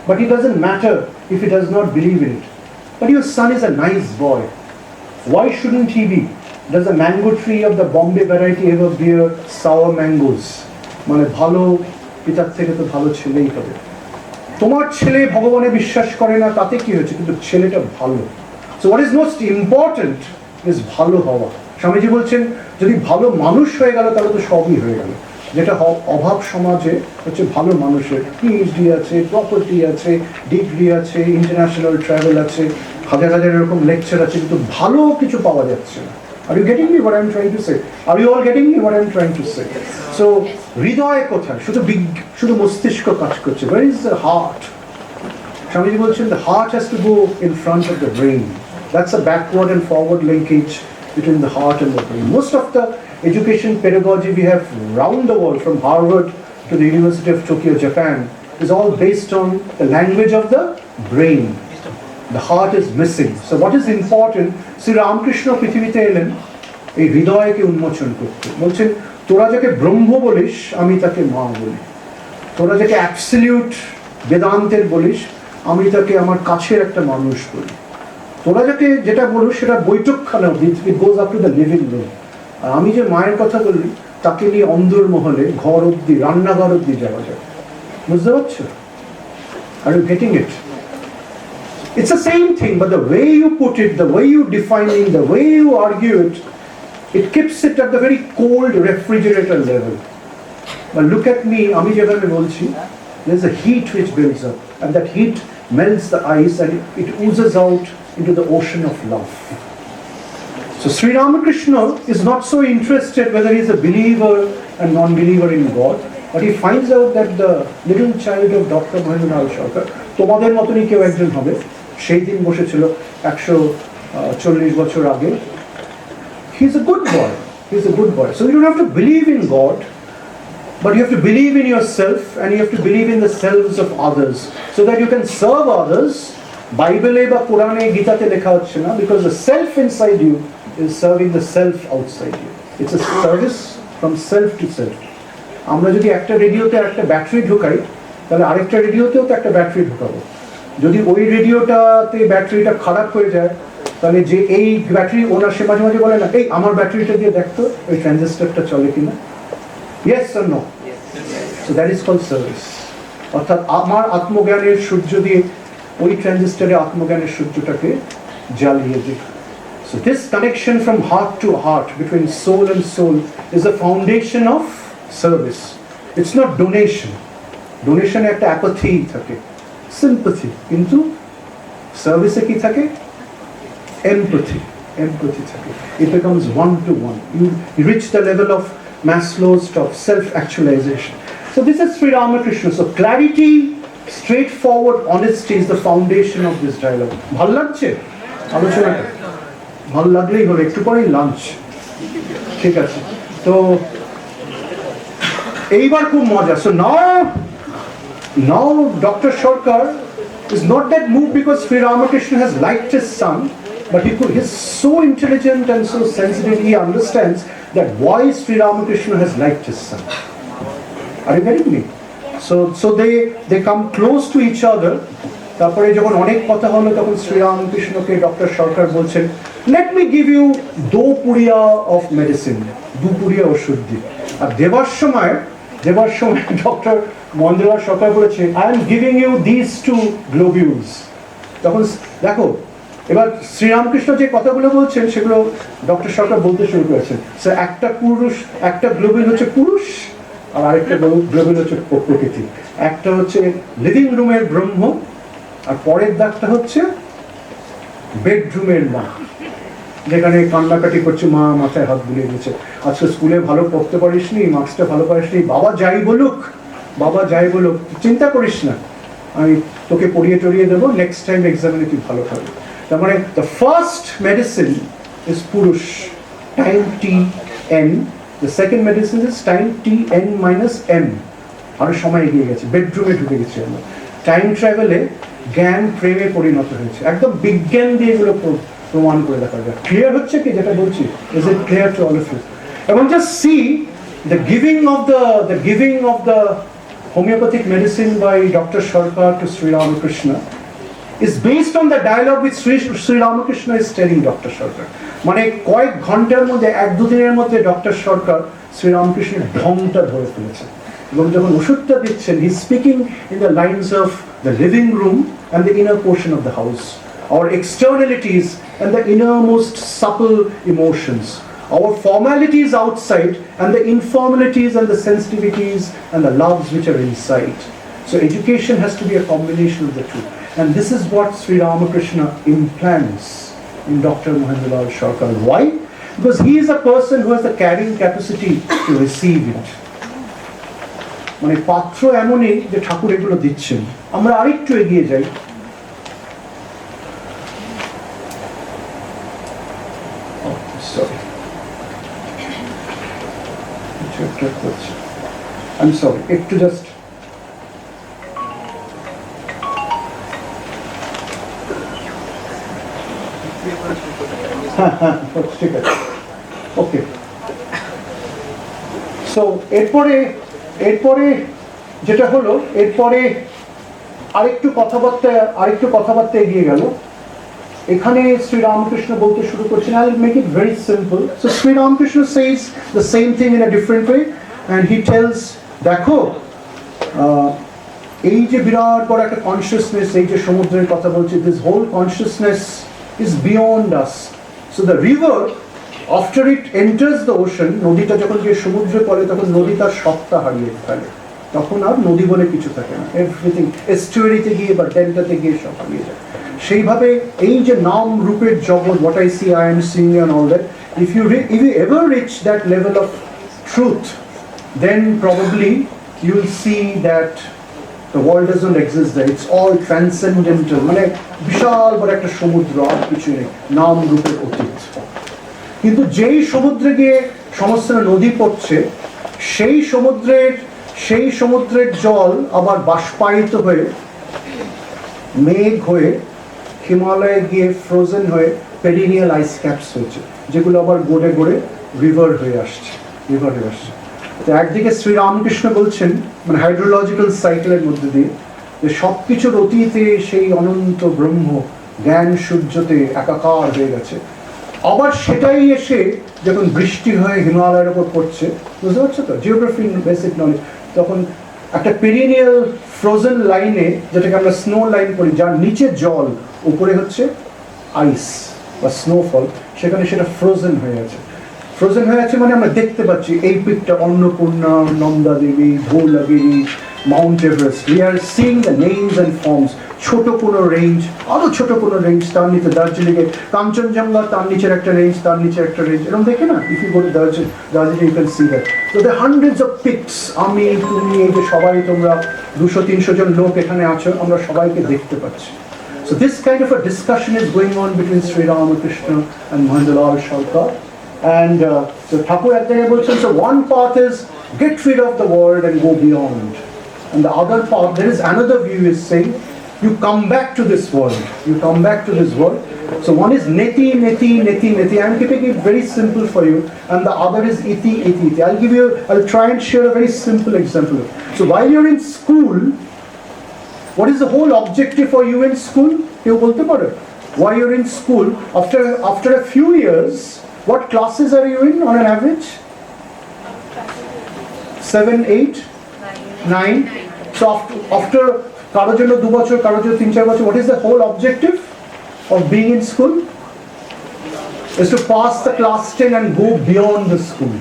but it doesn't matter if he does not believe in it. But your son is a nice boy. Why shouldn't he be? Does the mango tree of the Bombay variety ever bear sour mangoes? মানে ভালো পিতার থেকে তো ভালো ছেলেই হবে। তোমার ছেলে ভগবানে বিশ্বাস করে না তাতে কি হয়েছে, কিন্তু ছেলেটা ভালো। So what is most important is ভালো হওয়া। স্বামীজি বলছেন যদি ভালো মানুষ হয়ে গেল তাহলে তো সবই হয়ে গেল। যেটা অভাব সমাজে হচ্ছে ভালো মানুষের পিএইচডি আছে, প্রপার্টি আছে, ডিগ্রি আছে, ইন্টারন্যাশনাল ট্রাভেল আছে, হাজার হাজার এরকম লেকচার আছে, কিন্তু ভালো কিছু পাওয়া যাচ্ছে না। Are you getting me what I'm trying to say? Are you all getting me what I'm trying to say? So হৃদয় কোথায়? শুধু মস্তিষ্ক কাজ করছে। Where is the heart? Swamiji বলছেন the heart has to go in front of the brain. That's a backward and forward linkage between the heart and the brain. Most of the education pedagogy we have around the world, from Harvard to the University of Tokyo, Japan, is all based on the language of the brain. The heart is missing. So what is important? Sri Ramakrishna পৃথিবীতে এলেন এই হৃদয়কে উন্মোচন করতে। বলছেন তোরা যাকে ব্রহ্ম বলিস আমি তাকে মা বলি, তোরা যাকে অ্যাবসলিউট বেদান্তের বলিস আমি তাকে আমার কাছের একটা মানুষ বলি, তোরা যাকে যেটা বলিস সেটা বৈঠকখানা অবধি, it goes up to the living room. আর আমি যে মায়ের কথা বলি তাকে নিয়ে অন্দর মহলে ঘর অবধি, রান্নাঘর অবধি যাওয়া যায়। বুঝতে পারছো? Are you getting it? It's the same thing, but the way you put it, the way you define it, the way you argue it, it keeps it at the very cold refrigerator level. But look at me, আমি যেভাবে বলছি, there's a heat which builds up, and that heat melts the ice and it oozes out into the ocean of love. So Sri Ramakrishna is not so interested whether he's a believer and non-believer in God, but he finds out that the little child of Dr. Mahendralal Sarkar, তোমাদের মতনই কেউ একজন হবে, সেই দিন বসেছিল 140 বছর আগে, he's a good boy, he's a good boy. So you don't have to believe in God, but you have to believe in yourself and you have to believe in the selves of others so that you can serve others. Bible বা Qurane Gitaতে লেখা হচ্ছে না, because the self inside you is serving the self outside you. It's a service from self to self. আমরা যদি একটা রেডিওতে একটা battery ঢোকাই তাহলে আরেকটা রেডিওতেও তো একটা ব্যাটারি ঢোকাবো। যদি ওই রেডিওটাতে ব্যাটারিটা খারাপ হয়ে যায় তাহলে যে এই ব্যাটারি ওনার সে মাঝে মাঝে বলে না, এই আমার ব্যাটারিটা দিয়ে দেখতো ওই ট্রানজিস্টরটা চলে কিনা। Yes or no? So that is called service. অর্থাৎ আমার আত্মজ্ঞানের সূর্য দিয়ে ওই ট্রানজিস্টরে আত্মজ্ঞানের সূর্যটাকে জ্বালিয়ে দিই। So this connection from heart to heart, between soul and soul, is the foundation of service. It's not donation. Donation একটা apathy থাকে, sympathy, কিন্তু service কি থাকে? Empathy থাকে. It becomes one to one. You reach the level of Maslow's of self-actualization. So this is Sri Ramakrishna. So clarity, straightforward honesty is the foundation of this dialogue. ভালো লাগছে আলোচনাটা? ভালো লাগলেই হলো, একটু পরেই লাঞ্চ, ঠিক আছে? তো এইবার খুব মজা। So now Dr. Sarkar is not that moved because Sri Ramakrishna has liked his son, but he's so intelligent and so sensitive, he understands that why Sri Ramakrishna has liked his son. Are you getting me? So they come close to each other. তারপরে যখন অনেক কথা হলো তখন Shri রামকৃষ্ণকে doctor সরকার বলছেন, let me give you দো পুড়িয়া of medicine, দু পুড়িয়া ওষুধ দি। আর দেবার সময় ডক্টর মহেন্দ্রলাল সরকার বলেছে, I am giving you these two globules. তখন দেখো এবার শ্রীরামকৃষ্ণ যে কথাগুলো বলছেন সেগুলো ডক্টর সরকার বলতে শুরু করেছেন। একটা গ্লোবিউল হচ্ছে পুরুষ আর আরেকটা গ্লোবিউল হচ্ছে প্রকৃতি। একটা হচ্ছে লিভিং রুমের ব্রহ্ম আর পরের দাগটা হচ্ছে বেডরুমের মা, যেখানে কান্নাকাটি করছে, মা মাথায় হাত বুলিয়ে দিচ্ছে, আজকে স্কুলে ভালো পড়তে পারিসনি, মার্কসটা ভালো পারিসনি, বাবা যাই বলুক চিন্তা করিস না, আমি তোকে পড়িয়ে টড়িয়ে দেবো, নেক্সট টাইম এক্সামিনে তুই ভালো খাবি। তার মানে দ্য ফার্স্ট মেডিসিন ইজ পুরুষ, time T(n), the second medicine is time T(n-m). আরো সময় এগিয়ে গেছে, বেডরুমে ঢুকে গেছে আমরা। টাইম ট্রাভেলে জ্ঞান প্রেমে পরিণত হয়েছে, একদম বিজ্ঞান দিয়ে এগুলো প্রমাণ করে দেখা যায়। ক্লিয়ার হচ্ছে কি যেটা বলছি? Is it clear to all of you? এবং just see the giving of the homeopathic medicine by Dr. Sarkar to Shri Ramakrishna is based on the dialogue which Shri Ramakrishna is telling Dr. Sarkar. মানে কয়েক ঘন্টার মধ্যে, এক দুদিনের মধ্যে doctor সরকার শ্রী রামকৃষ্ণের ঢংটা ধরে ফেলেছে। এবং যখন ওষুধটা দিচ্ছেন, he speaking in the lines of the living room and the inner portion of the house, our externalities and the innermost supple emotions, our formalities outside and the informalities and the sensitivities and the loves which are inside. So education has to be a combination of the two, and this is what Sri Ramakrishna implants in Dr. Mahendralal Sarkar. Why? Because he is a person who has the carrying capacity to receive it. মানে পাত্র এমনই যে ঠাকুর এগুলো দিচ্ছেন। আমরা আরেকটু এগিয়ে যাই। Sorry. I'm sorry. একটু just ঠিক আছে, ওকে। সো এরপরে যেটা হলো, এরপরে আরেকটু কথাবার্তা এগিয়ে গেল। এখানে শ্রী রামকৃষ্ণ বলতে শুরু করছেন, I'll make it very simple. So Sri Ramakrishna says the same thing in a different way, and he tells, দেখো এই যে বিরাট বড় একটা কনসিয়াসনেস, এই যে সমুদ্রের কথা বলছি, this whole consciousness is beyond us. So the river, after it enters the ocean, নদীটা যখন গিয়ে সমুদ্রে পড়ে, তখন নদী তার সত্তা হারিয়ে ফেলে, তখন আর নদী বলে কিছু থাকে না, এভরিথিং এস্টুয়ারিতে গিয়ে বা ডেল্টাতে গিয়ে সব হারিয়ে যায়। সেইভাবে এই যে নাম রূপের জগৎ, what I see, I am seeing and all that, if you ever reach that level of truth, then probably you will see that the world doesn't exist there, it's all transcendental, মানে বিশাল বড় একটা সমুদ্র, আর কিছু নেই, নাম রূপের অতীত। কিন্তু যেই সমুদ্রে গিয়ে সমস্ত নদী পড়ছে, সেই সমুদ্রের জল আবার বাষ্পায়িত হয়ে, মেঘ হয়ে, হিমালয়ে গিয়ে ফ্রোজেন হয়ে পেরিনিয়াল আইস ক্যাপস হয়েছে, যেগুলো আবার গড়ে গড়ে রিভার হয়ে আসছে। তো একদিকে শ্রী রামকৃষ্ণ বলছেন, মানে হাইড্রোলজিক্যাল সাইকেলের মধ্যে দিয়ে, যে সব কিছুর অতীতে সেই অনন্ত ব্রহ্ম জ্ঞান সূর্যতে একাকার হয়ে গেছে। আবার সেটাই এসে যখন বৃষ্টি হয়ে হিমালয়ের ওপর পড়ছে, বুঝতে পারছো তো, জিওগ্রাফি বেসিক নলেজ, তখন একটা পেরিনিয়াল ফ্রোজেন লাইনে, যেটাকে আমরা স্নো লাইন করি, যার নিচে জল, উপরে হচ্ছে আইস বা স্নোফল, সেখানে সেটা ফ্রোজেন হয়ে আছে। মানে আমরা দেখতে পাচ্ছি এই পিকটা Annapurna, Nanda Devi, Dhaulagiri, mount Everest, we are seeing the names and forms. ছোট কোনো রেঞ্জ, আরো ছোট কোনো রেঞ্জ, তার নিচে দার্জিলিংয়ে কাঞ্চনজঙ্ঘা, তার নিচের একটা রেঞ্জ, তার নিচে একটা রেঞ্জ, এরকম দেখে না, if you go to Darjeeling you can see that. So the hundreds of peaks, আমি, তুমি, এই যে সবাই তোমরা 200-300 জন লোক এখানে আছো, আমরা সবাইকে দেখতে পাচ্ছি। So this kind of a discussion is going on between Sri Ramakrishna and Mahendralal Sarkar. And so Thakur at the bolchen, so one path is get rid of the world and go beyond. And the other path, there is another view is saying, you come back to this world. So one is neti. I'm keeping it very simple for you. And the other is iti. I'll try and share a very simple example. So while you're in school, what is the whole objective for you in school? You bolte pare. While you're in school, after a few years, what classes are you in on an average? 7, 8, 9. So after কারোর জন্য 2 বছর, কারোর জন্য 3-4 বছর, what is the whole objective of being in school? Is to pass the class 10 and go beyond the school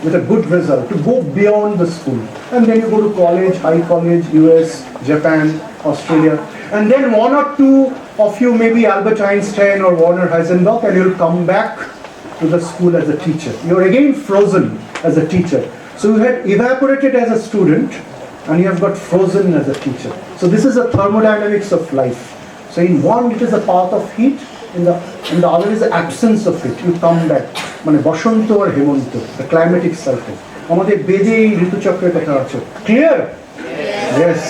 with a good result, to go beyond the school. And then you go to college, high college, US, Japan, Australia. And then 1 or 2 of you, maybe Albert Einstein or Werner Heisenberg, and you'll come back to the school as a teacher. You're again frozen as a teacher. So you had evaporated as a student, and you have got frozen as a teacher. So this is the thermodynamics of life. So in one, it is a path of heat, in the other is the absence of it. You come back. মানে বসন্ত আর হেমন্ত, the climatic cycle. আমাদের বেদে ঋতুচক্রের কথা আছে। Clear? Yes.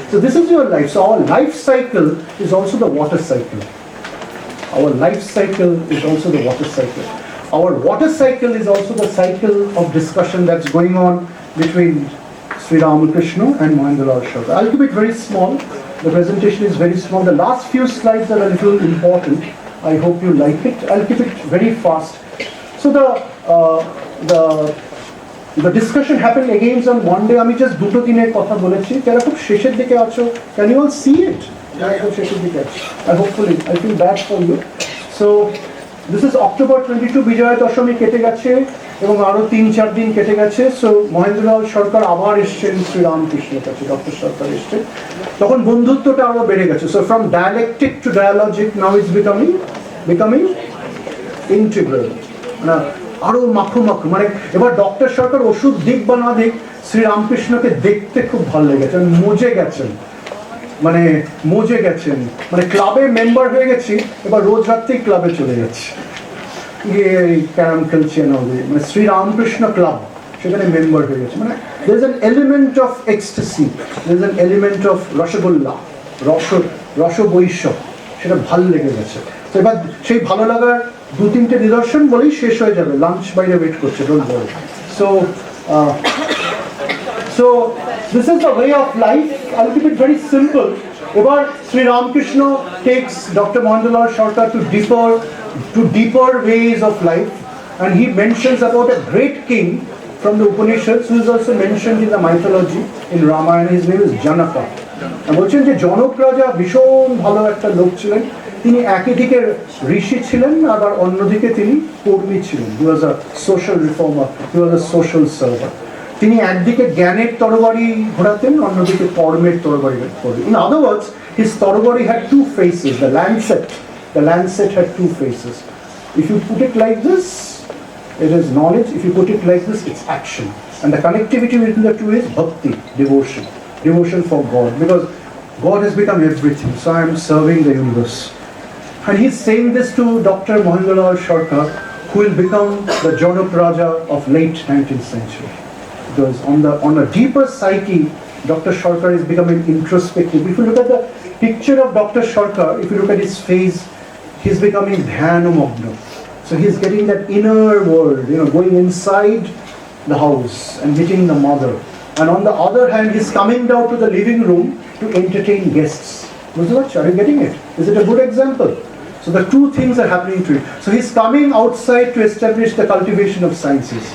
So this is your life. So our life cycle is also the water cycle. our life cycle is also the water cycle. Our water cycle is also the cycle of discussion that's going on between Sri Ramakrishna and Mahendralal Sarkar. I'll keep it very small. The presentation is very small. The last few slides are a little important. I hope you like it. I'll keep it very fast. So the discussion happened again on one day. আমি just দুটো দিনের কথা বলেছি। যারা খুব শেষের দিকে আছো, can you all see it? Hopefully, I feel bad for you. So this is October 22, Bijoya Dashami কেটে গেছে এবং আরো 3-4 দিন কেটে গেছে। So মহেন্দ্রলাল সরকার আবার এসেছেন শ্রী রামকৃষ্ণের কাছে, ডক্টর সরকার এসেছেন। তখন বন্ধুত্বটা আরো বেড়ে গেছে। So from dialectic to dialogic, now it's becoming integral. আরো মাখো মানে এবার ডক্টর সরকার ওষুধ দিক বা না দিক, শ্রী রামকৃষ্ণকে দেখতে খুব ভালো লেগেছে, মজে গেছেন, মানে ক্লাবে মেম্বার হয়ে গেছি, এবার রোজ রাত্রেই ক্লাবে চলে যাচ্ছি, গিয়ে ক্যারাম খেলছি, মানে শ্রী রামকৃষ্ণ ক্লাব, সেখানে মেম্বার হয়ে গেছে। মানে there is an element of ecstasy, there is an element of rasgulla, রসবৈশ্য, সেটা ভালো লেগে গেছে। তো এবার সেই ভালো লাগার 2-3টে নিদর্শন বলেই শেষ হয়ে যাবে, লাঞ্চ বাইরে ওয়েট করছে, don't worry. So this is the way of life. I'll keep it very simple. Ebar Sri Ramakrishna takes Dr. Mahendralal Sarkar to deeper ways of life, and he mentions about a great king from the Upanishads who is also mentioned in the mythology in Ramayana. His name is Janaka. And বলছেন যে জনক রাজা ভীষণ ভালো একটা লোক ছিলেন। তিনি একই দিকে ঋষি ছিলেন, আবার অন্যদিকে তিনি কর্মী ছিলেন। He was a social reformer, he was a social server. তিনি একদিকে জ্ঞানের তরবারি ঘোরাতেন, অন্যদিকে কর্মের তরবারি ঘোরাতেন। In other words, his তরবারি had two faces. The lancet had two faces. If you put it like this, it is knowledge. If you put it like this, it's action. And the connectivity between the two is bhakti, devotion for God, because God has become everything. So I am serving the universe. And he's saying this to Dr. Mahendralal Sarkar, who will become the Janak Raja of late 19th century. Because on a deeper psyche, Dr. Sarkar is becoming introspective. If you look at the picture of Dr. Sarkar, if you look at his face, he's becoming dhyanamagna. So he's getting that inner world, going inside the house and meeting the mother. And on the other hand, he's coming down to the living room to entertain guests. Are you getting it? Is it a good example? So the two things are happening to him. So he's coming outside to establish the cultivation of sciences.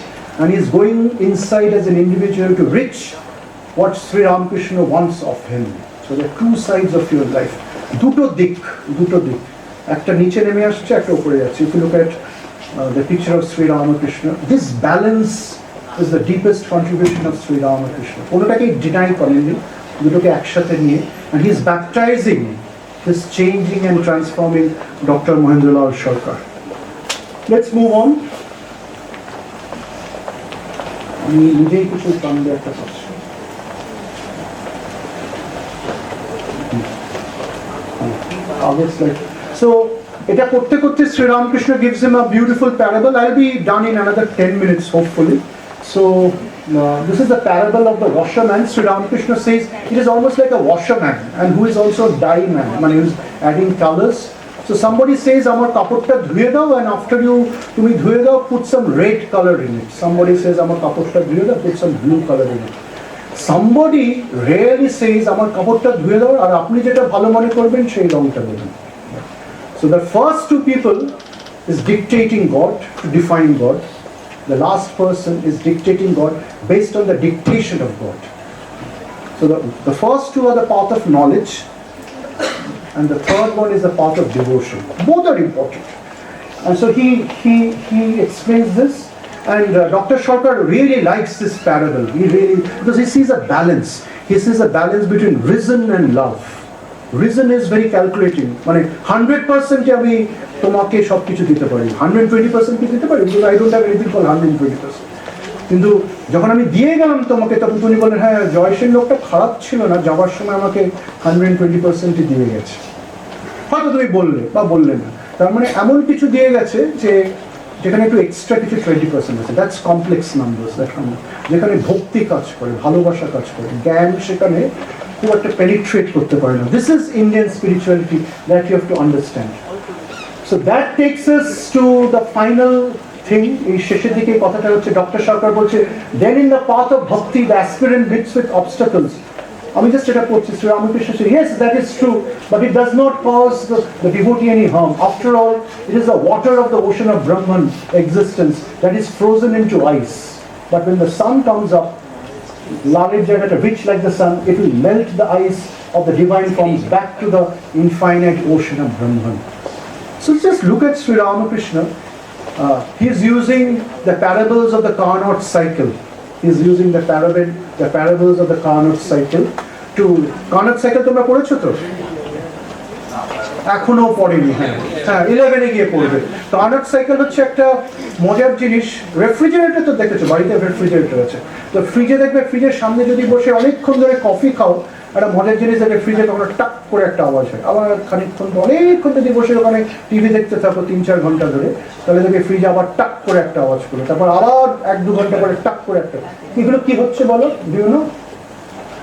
And he's going inside as an individual to reach what Sri Ramakrishna wants of him. So there are two sides of your life. দুটো দিক, একটা নিচে নেমে আসছে, একটা উপরে যাচ্ছে। If you look at the picture of Sri Ramakrishna, this balance is the deepest contribution of Sri Ramakrishna. কোনোটাকেই deny করেননি, দুটোকে একসাথে নিয়ে, and he is baptizing this changing and transforming Dr. Mahendralal Sarkar. Let's move on. আমি নিজেই কিছু কাণ্ড একটা করছি। So এটা করতে করতে Sri Ramakrishna gives him a beautiful parable. I'll be done in another 10 minutes hopefully. So this is the parable of the washerman. Sri Ramakrishna says it is almost like a washerman and who is also a dye man, who is adding colors. So somebody says আমার কাপড়টা ধুয়ে দাও, and after তুমি ধুয়ে দাও, put some red color in it. Somebody says আমার কাপড়টা ধুয়ে দাও, put some blue color in it. Somebody rarely says আমার কাপড়টা ধুয়ে দাও আর আপনি যেটা ভালো মনে করবেন সেই রংটা দেবেন। So the first two people is dictating God to define God. The last person is dictating God based on the dictation of God. So the first two are the path of knowledge, and the third one is the path of devotion. Both are important. And so he explains this, and Dr. Sarkar really likes this parable. Because he sees a balance. He sees a balance between reason and love. Reason is very calculating. 100% আমি তোমাকে সবকিছু দিতে পারি, 120% কি দিতে পারি, because I don't have anything called 120%. কিন্তু যখন আমি দিয়ে গেলাম তোমাকে, তখন তুমি বললেন হ্যাঁ জয়সেন লোকটা খারাপ ছিল না, যাওয়ার সময় আমাকে 120% দিয়ে গেছে। হয়তো তুমি বললে বা বললে না, তার মানে এমন কিছু দিয়ে গেছে যেখানে একটু এক্সট্রা কিছু 20% আছে। দ্যাটস কমপ্লেক্স নাম্বারস, যেখানে ভক্তি কাজ করে, ভালোবাসা কাজ করে, জ্ঞান সেখানে খুব একটা পেনিট্রেট করতে পারে না। This is Indian spirituality that you have to understand. So that takes us to the final thing. এই শেষের দিকে কথাটা হচ্ছে ডক্টর সরকার বলছে, then in the path of bhakti the aspirant meets with obstacles. আমি জাস্ট এটা পড়ছি, Shri Ramakrishna said, yes, that is true, but it does not cause the devotee any harm. After all, it is the water of the ocean of Brahman existence that is frozen into ice. But when the sun comes up, লালের জায়গাটা rich like the sun, it will melt the ice of the divine forms back to the infinite ocean of Brahman. So just look at Sri Ramakrishna. He is using the parables of the Carnot cycle. He is using the parables of the Carnot cycle to Carnot cycle তোমরা পড়েছো তো? এখনো পড়েনি, হ্যাঁ 11 এ গিয়ে পড়বে। Carnot cycle হচ্ছে একটা মজার জিনিস। রেফ্রিজারেটর তো দেখেছো, বাড়িতে রেফ্রিজারেটর আছে, তো ফ্রিজে দেখবে, ফ্রিজের সামনে যদি বসে অনেকক্ষণ ধরে কফি খাও, একটা মজার জিনিস দেখবে ফ্রিজে কখনো টাক করে একটা আওয়াজ হয়। আবার খানিকক্ষণ অনেকক্ষণ যদি বসে ওখানে টিভি দেখতে থাকো 3-4 ঘন্টা ধরে, তাহলে দেখবে ফ্রিজে আবার টাক করে একটা আওয়াজ করলো, তারপর আবার 1-2 ঘন্টা পরে টাক করে একটা। এগুলো কি হচ্ছে বলো, বিভিন্ন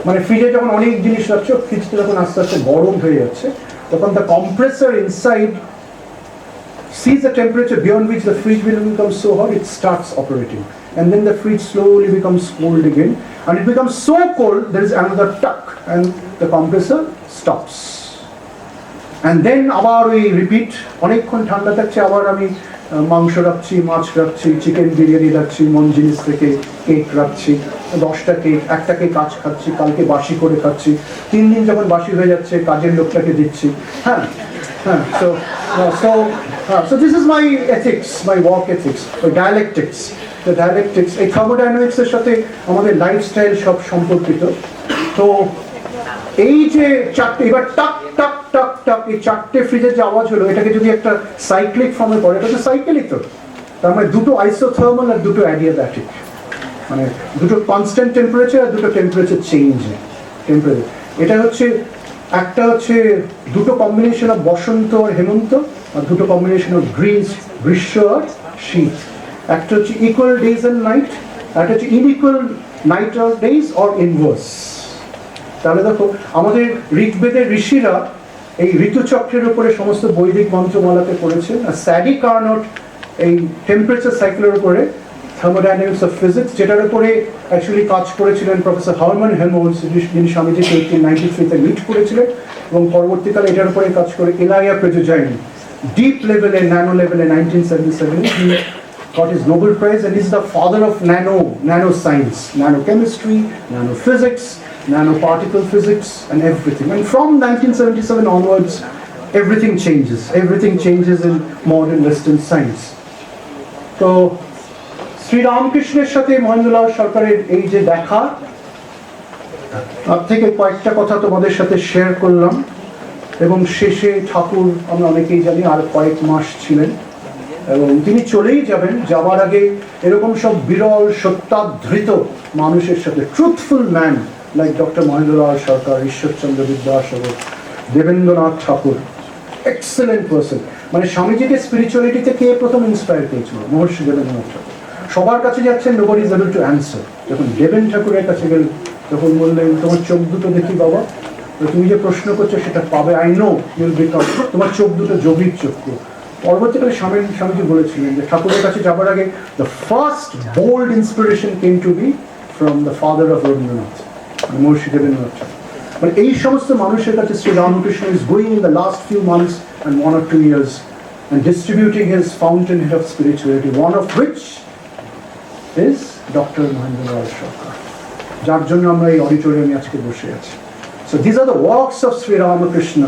মানে ফ্রিজে যখন অনেক জিনিস রাখছো, ফ্রিজটা যখন আস্তে আস্তে গরম হয়ে যাচ্ছে, তখন the compressor inside sees the temperature beyond which the fridge will become so hot, it starts operating, and then the fridge slowly becomes cold again, and it becomes so cold there is another tuck and the compressor stops, and then আবার ওই repeat, অনেকক্ষণ ঠান্ডা থাকছে, আবার আমি মাংস রাখছি, মাছ রাখছি, চিকেন বিরিয়ানি রাখছি, মন জিনিস থেকে কেক রাখছি, 10টা কেক, একটা কেক আজ খাচ্ছি, কালকে বাসি করে খাচ্ছি, 3 দিন যখন বাসি হয়ে যাচ্ছে কাজের লোকটাকে দিচ্ছি। হ্যাঁ, so this is my ethics, my work ethics, my dialectics. The dialectics, এই thermodynamics এর সাথে আমাদের লাইফস্টাইল সব সম্পর্কিত। তো এই যে চারটে, এবার টাক টাক টাক টাক, এই চারটে ফ্রিজের যে আওয়াজ হলো, এটাকে যদি একটা সাইক্লিক ফর্মে পড়ে, এটা তো সাইকেলই তো, তার মানে দুটো আইসোথার্মাল আর দুটো অ্যাডিয়াব্যাটিক, মানে দুটো কনস্ট্যান্ট টেম্পারেচার আর দুটো টেম্পারেচার চেঞ্জ টেম্পারেচার। এটা হচ্ছে একটা হচ্ছে দুটো কম্বিনেশন অফ বসন্ত আর হেমন্ত, আর দুটো কম্বিনেশন অফ গ্রীষ্ম আর শীত। একটা হচ্ছে ইকুয়াল ডেজ অ্যান্ড নাইট, একটা হচ্ছে ইনইকুয়াল নাইট আর ডেজ অর ইনভার্স। তাহলে দেখো আমাদের ঋগ্বেদের ঋষিরা এই ঋতুচক্রের উপরে সমস্ত বৈদিক মন্ত্রমালাতে পড়েছেন, আর স্যাডি কার্নট এই টেম্পারেচার সাইকেলের উপরে থার্মোডাইনামিক্স অফ ফিজিক্স, যেটার উপরে অ্যাকচুয়ালি কাজ করেছিলেন প্রফেসর হারমান হেমোলস, যিনি স্বামীজিকে 1893-তে মিট করেছিলেন, এবং পরবর্তীকালে এটার উপরে কাজ করে এলাইয়া প্রেজোজাইন ডিপ লেভেলে, ন্যানো লেভেলে 1977 he got his Nobel Prize, and he's the father of nano science, nano chemistry, nano physics, nanoparticle physics and everything. And from 1977 onwards, everything changes in modern Western science. So Shri রামকৃষ্ণের সাথে মহেন্দ্রলাল সরকারের এই যে দেখা, তার থেকে কয়েকটা কথা তোমাদের সাথে শেয়ার করলাম, এবং শেষে ঠাকুর আমরা অনেকেই জানি আর কয়েক মাস ছিলেন, এবং তিনি চলেই যাবেন। যাবার আগে এরকম সব বিরল সত্যাধৃত মানুষের সাথে, truthful man like doctor Mahendralal Sarkar, Ishwarchandra Vidyasagar, Debendranath Thakur, excellent person. মানে স্বামীজিকে স্পিরিচুয়ালিটিতে কে প্রথম ইন্সপায়ার করেছিল? মহর্ষি দেবেন্দ্রনাথ ঠাকুর। সবার কাছে যাচ্ছেন, nobody is able to answer. যখন দেবেন ঠাকুরের কাছে গেলেন, তখন বললেন, তোমার চোখ দুটো দেখি বাবা, তুমি যে প্রশ্ন করছো সেটা পাবে, আই নো ইউল বিকাম, তোমার চোখ দুটো যোগীর চক্ষু। পরবর্তীকালে স্বামীজি বলেছিলেন যে ঠাকুরের কাছে যাবার আগে the first bold inspiration came to be from the father of Rabindranath, Maharshi Debendranath Thakur. মানে এই সমস্ত মানুষের কাছে Shri Ramakrishna is going in the last few months and 1 or 2 years and distributing his fountainhead of spirituality, one of which is Dr. Mahendralal Sarkar, যার জন্য আমরা এই অডিটোরিয়ামে আজকে বসে আছি। So these are the works of Sri Ramakrishna,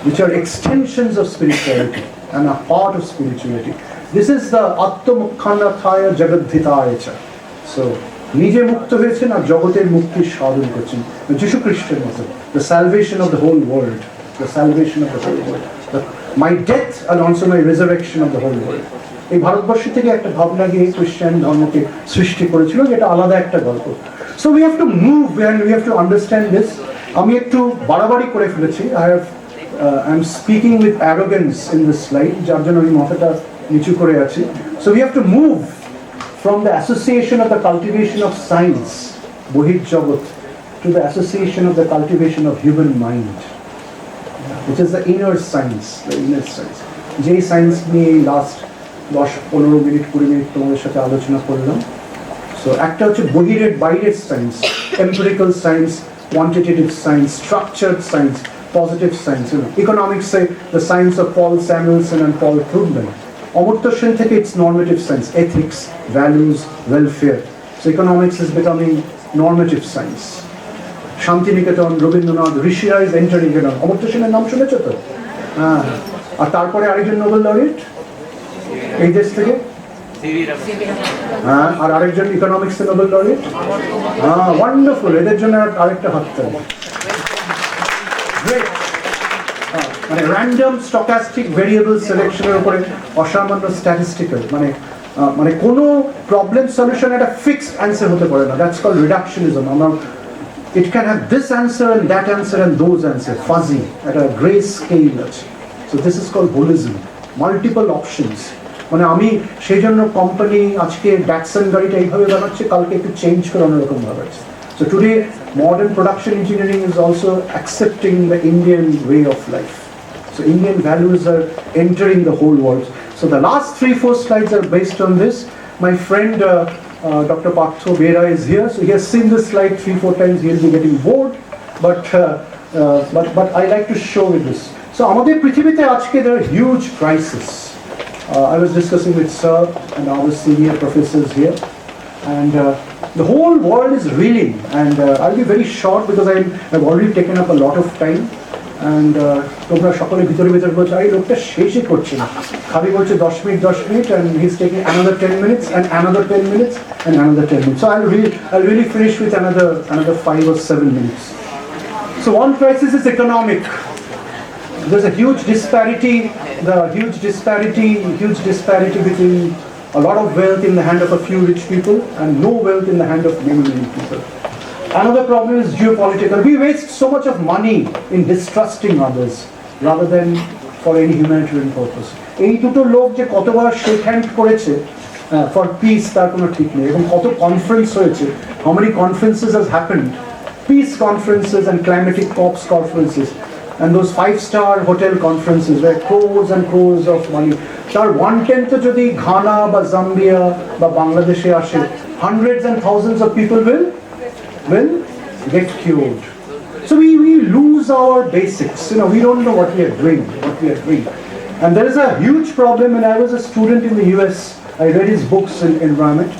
which are extensions of spirituality and a part of spirituality. This is the Atma-Mukkhannathaya Jagadhitaya. So নিজে মুক্ত হয়েছেন আর জগতের মুক্তির সাধন করছেন, যিশু খ্রিস্টের মতো, the salvation of the whole world, the salvation of the whole world, my death and also my resurrection of the whole world. এই ভারতবর্ষ থেকে একটা ভাবনা গিয়ে খ্রিস্টান ধর্মকে সৃষ্টি করেছিল, যেটা আলাদা একটা গল্প। So we have to move and we have to understand this. আমি একটু বাড়াবাড়ি করে ফেলেছি, I'm speaking with arrogance in this slide, যার জন্য আমি মাথাটা নিচু করে আছি। So we have to move from the association of the cultivation of science, Bohit Jagat, to the association of the cultivation of human mind, which is the inner science, the inner science. যেই science নিয়ে last 10-15 minute 20 minute তোমাদের সাথে আলোচনা করলাম। So একটা হচ্ছে বহিরের বাইরের science, empirical science, quantitative science, structured science, positive science, ইকোনমিক্সে the science of Paul Samuelson and Paul Krugman. Amartya Sen থেকে it's normative science, ethics, values, welfare. So economics is becoming normative science. Shantiniketan, Rabindranath, ঋষিরা ইজ এন্টারিং ইট। অমর্ত্য সেনের নাম শুনেছো তো? হ্যাঁ। আর তারপরে আরেকজন নোবেল লরিয়েট এই দেশ থেকে, হ্যাঁ, আর আরেকজন ইকোনমিক্স নোবেল লরিয়েট। হ্যাঁ, ওয়ান্ডারফুল, এদের জন্য আরেকটা হাততালি। গ্রেট। মানে র্যান্ডম স্টকাস্টিক ভেরিয়েবল সিলেকশনের উপরে অসামান্য স্ট্যাটিস্টিক্যাল, মানে কোনো প্রবলেম সলিউশন একটা ফিক্সড অ্যান্সার হতে পারে না। That's called reductionism. আমরা it can have this answer and that answer and those answer, fuzzy, at a gray scale. So this is called holism, multiple options. মানে আমি সেই জন্য কোম্পানি আজকে ড্যাটসন গাড়িটা এইভাবে বানাচ্ছে, কালকে একটু চেঞ্জ করে অন্যরকম বানাচ্ছে। So today modern production engineering is also accepting the Indian way of life. So Indian values are entering the whole world. So the last 3-4 slides are based on this. My friend Dr. Partho Bera is here, so he has seen this slide 3-4 times. He'll be getting bored, but I like to show you this. So আমাদের পৃথিবীতে আজকে there are huge crises. I was discussing with Sir and our senior professors here, and the whole world is reeling. And I'll be very short because I've already taken up a lot of time. And তোমরা সকলে ভিতরে ভিতরে বলছো এই লোকটা শেষই করছে না, খালি বলছে 10 minute and he's taking another 10 minutes and another 10 minutes and another 10 minutes. So I'll really finish with another 5 or 7 minutes. So one crisis is economic. There's a huge disparity between a lot of wealth in the hand of a few rich people and no wealth in the hand of many people. Another problem is geopolitical. We waste so much of money in distrusting others rather than for any humanitarian purpose. এই দুটো লোক যে কতবার shake hand করেছে for peace তার কোনো ঠিক নেই, এবং কত কনফারেন্স হয়েছে, how many conferences has happened, peace conferences and climatic COPs conferences, and those 5-star hotel conferences where crores and crores of money, তার 1/10 যদি ঘানা বা জাম্বিয়া বা বাংলাদেশে আসে, hundreds and thousands of people will get cured. So we lose our basics. We don't know what we are doing. And there is a huge problem. When I was a student in the US, I read his books in environment.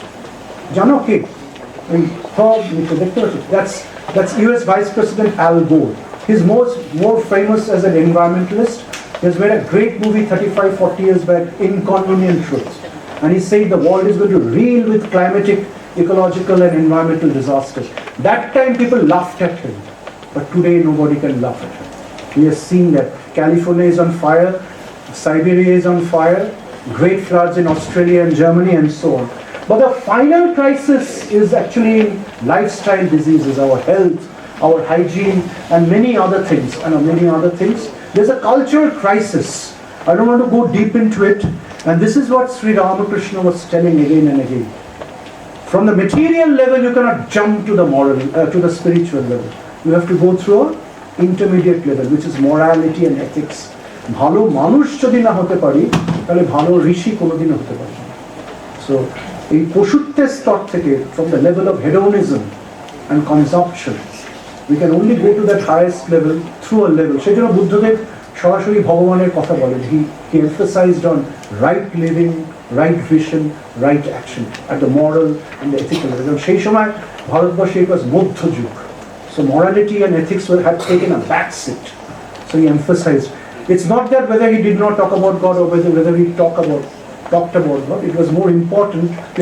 Jano ke? That's US Vice President Al Gore. He's more famous as an environmentalist. He's made a great movie 35-40 years back, Inconvenient Truth. And he said the world is going to reel with climatic, ecological and environmental disasters. That time people laughed at him, but today nobody can laugh at him. We have seen that California is on fire, Siberia is on fire, great floods in Australia and Germany and so on. But the final crisis is actually lifestyle diseases, our health, our hygiene and many other things. There's a cultural crisis. I don't want to go deep into it, and this is what Shri Ramakrishna was telling again and again. From the material level, you cannot jump to the moral, to the spiritual level. You have to go through an intermediate level, which is morality and ethics. ভালো মানুষ যদি না হতে পারি, তাহলে ভালো ঋষি কোনোদিনও হতে পারি না। So এই পশুত্বের স্তর থেকে, from the level of hedonism and consumption, we can only go to that highest level through a level. সেই জন্য বুদ্ধদেব সরাসরি ভগবানের কথা বলেন. He emphasized on right living, right vision, right action at the moral and the ethical level. সেই সময় ভারতবর্ষে it was মধ্যযুগ. So morality and ethics had taken a back seat. So he emphasized. It's not that whether he did not talk about God or whether he talked about God. It was more important to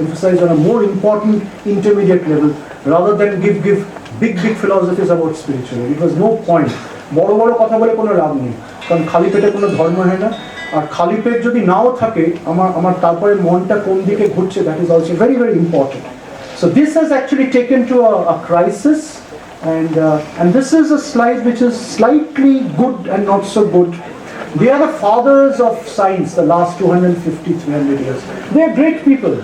emphasize on a more important intermediate level rather than give big philosophies about spirituality. It was no point. বড় বড় কথা বলে কোনো লাভ নেই, কারণ খালি পেটে কোনো ধর্ম হয় না। আর খালি পেট যদি নাও থাকে, আমার তারপরে মনটা কোন দিকে ঘুরছে, that is also very, very important. So this has actually taken to a crisis, and this is a slide which is slightly good and not so good. They are the fathers of science, the last 250-300 years. They are great people.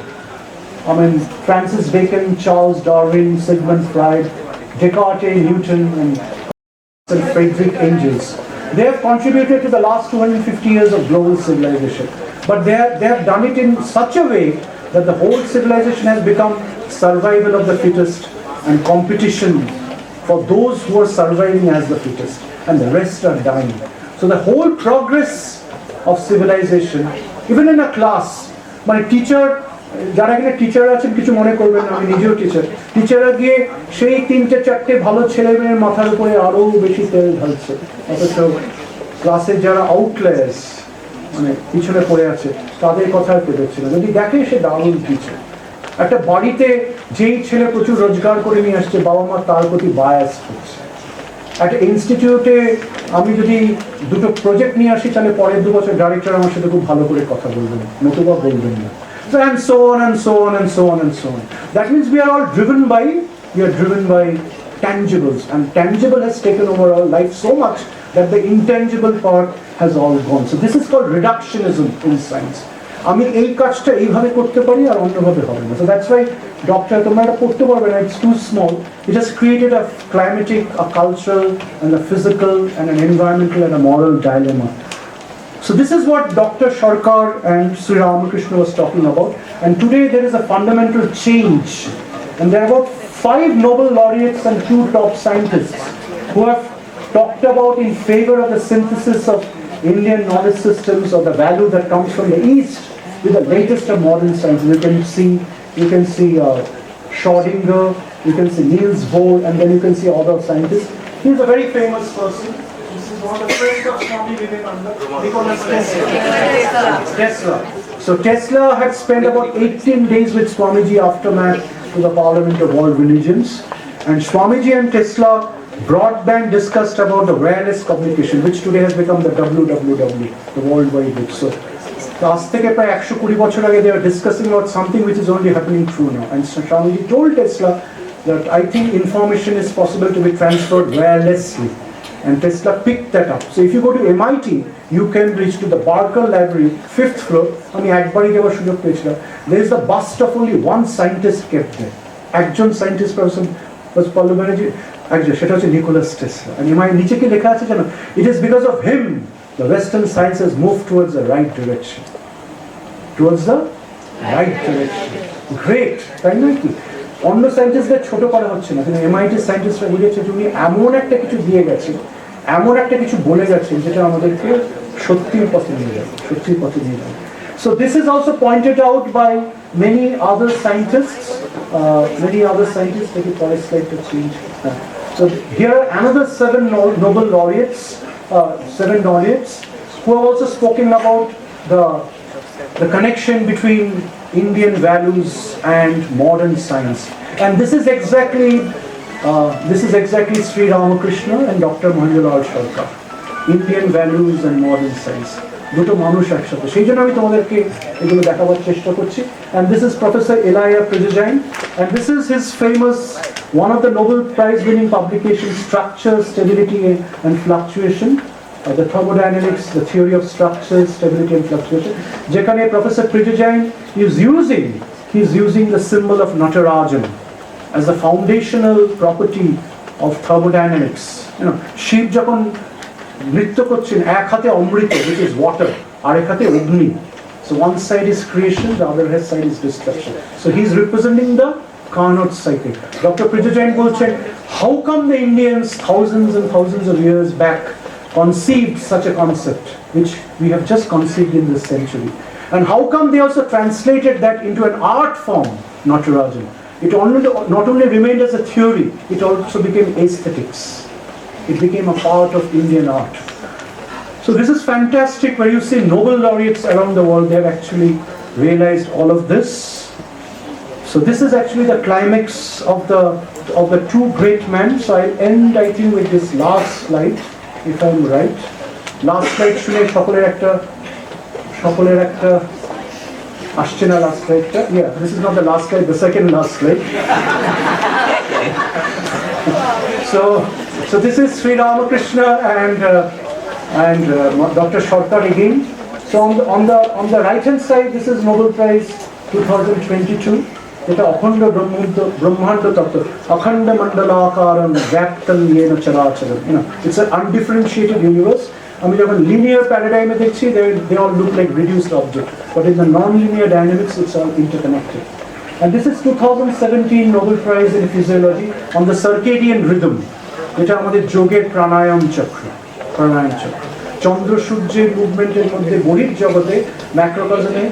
I mean, Francis Bacon, Charles Darwin, Sigmund Freud, Descartes, Newton, and Friedrich Engels. They have contributed to the last 250 years of global civilization. But they have done it in such a way that the whole civilization has become survival of the fittest and competition for those who are surviving as the fittest, and the rest are dying. So the whole progress of civilization, even in a class, my teacher, যারা এখানে teacher আছেন কিছু মনে করবেন না, আমি নিজেও টিচাররা গিয়ে সেই 3-4টে ভালো ছেলে মেয়ের মাথার উপরে আরো বেশি তেল ঢালছে, অথচ ক্লাসে যারা আউটলায়ার্স মানে পিছনে পড়ে আছে তাদের কথা আর কেউ দেখছে না। যদি দেখে সে দারুণ টিচার। একটা বাড়িতে যেই ছেলে প্রচুর রোজগার করে নিয়ে আসছে, বাবা মা তার প্রতি বায়াস হচ্ছে। একটা ইনস্টিটিউটে আমি যদি দুটো প্রজেক্ট নিয়ে আসি, তাহলে পরের 2 বছর ডাইরেক্টর আমার সাথে খুব ভালো করে কথা বলবেন, নতুবা বলবেন না। So and so on and so on and so on and so on. That means we are all driven by tangibles, and tangible has taken over our life so much that the intangible part has all gone. So this is called reductionism in science. আমি এই কাজটা এইভাবে করতে পারি আর অন্যভাবে হবে না। So that's why doctor তোমরা এটা করতে পারবে না, it's too small. It has created a climatic, a cultural and a physical and an environmental and a moral dilemma. So this is what Dr. Sarkar and Shri Ramakrishna was talking about, and today there is a fundamental change, and there are about 5 Nobel laureates and 2 top scientists who have talked about in favor of the synthesis of Indian knowledge systems or the value that comes from the East with the latest of modern science. You can see Schrödinger, you can see Niels Bohr, and then you can see other scientists. He is a very famous person. This is one of the friends of Swami Vivekananda, Nicholas Tesla. So Tesla had spent about 18 days with Swamiji aftermath to the Parliament of World Religions, and Swamiji and Tesla broadband discussed about the wireless communication, which today has become the WWW, the World Wide Web. So আজ থেকে প্রায় 120 বছর আগে they were discussing about something which is only happening true now, and Swamiji told Tesla that I think information is possible to be transferred wirelessly, and Tesla picked that up. So if you go to MIT, you can reach to the Barker Library, 5th floor. আমি একবারই যাওয়ার সুযোগ পেয়েছিলাম। There is the bust of only one scientist kept there. একজন scientist person was Paulo Banerjee, একজন, সেটা হচ্ছে Nicholas Tesla. And নিচে কি লেখা আছে জানো? It is because of him the Western science has moved towards the right direction. Towards the right direction. Great, তাই নয় কি? অন্য সায়েন্টিস্টদের ছোট করা হচ্ছে না, কিন্তু MIT সায়েন্টিস্টরা বুঝেছে যে উনি এমন একটা কিছু দিয়ে গেছেন, এমন একটা কিছু বলে গেছেন যেটা আমাদেরকে সত্যির পথে নিয়ে যাবে, সত্যির পথে নিয়ে যাবে। So this is also pointed out by many other scientists. Take a policy slide to change. So here are another 7 Nobel laureates, 7 laureates who have also spoken about the connection between Indian values and modern science. And this is exactly Shri Ramakrishna and Dr. Mahendralal Sarkar. Indian values and modern science. দুটো মানুষ একসাথে, সেই জন্য আমি তোমাদেরকে এগুলো দেখাবার চেষ্টা করছি। And this is Professor Elia Prijajain, and this is his famous, one of the Nobel Prize winning publications, Structure, Stability and Fluctuation, the thermodynamics, the theory of structure, stability and fluctuation. যেখানে Professor Prijajain is using the symbol of Natarajan as the foundational property of thermodynamics. You know, Shiva যখন নৃত্য করছেন, এক হাতে অমৃত, which is water, আর এক হাতে অগ্নি. So one side is creation, the other side is destruction. So he is representing the Carnot cycle. Dr. Prijajain bolchen, how come the Indians thousands and thousands of years back conceived such a concept, which we have just conceived in this century? And how come they also translated that into an art form, Natarajan? It not only remained as a theory, it also became aesthetics. It became a part of Indian art. So this is fantastic, where you see Nobel laureates around the world, they have actually realized all of this. So this is actually the climax of the 2 great men. So I'll end, I think, with this last slide, if I'm right. Last slide শুনে সকলের একটা আসছে না last slide. Yeah, this is not the last slide, the second last slide. So this is Sri Ramakrishna and Dr. Sarkar again. So on the right hand side, this is Nobel Prize 2022. এটা অখণ্ড ব্রহ্মাণ্ড তত্ত্ব, অখণ্ড মণ্ডলাকারম ব্যাপ্তম येन চরাচরম. You know, it's an undifferentiated universe. আমি যখন linear প্যারাডাইমে দেখছি they all look like reduced object, but in the non-linear dynamics it's all interconnected. And this is 2017 Nobel Prize in Physiology on the circadian rhythm, যেটা আমাদের যোগের প্রাণায়াম চক্র। চন্দ্র সূর্যের মুভমেন্টের মধ্যে বহির জগতে ম্যাক্রোকজমে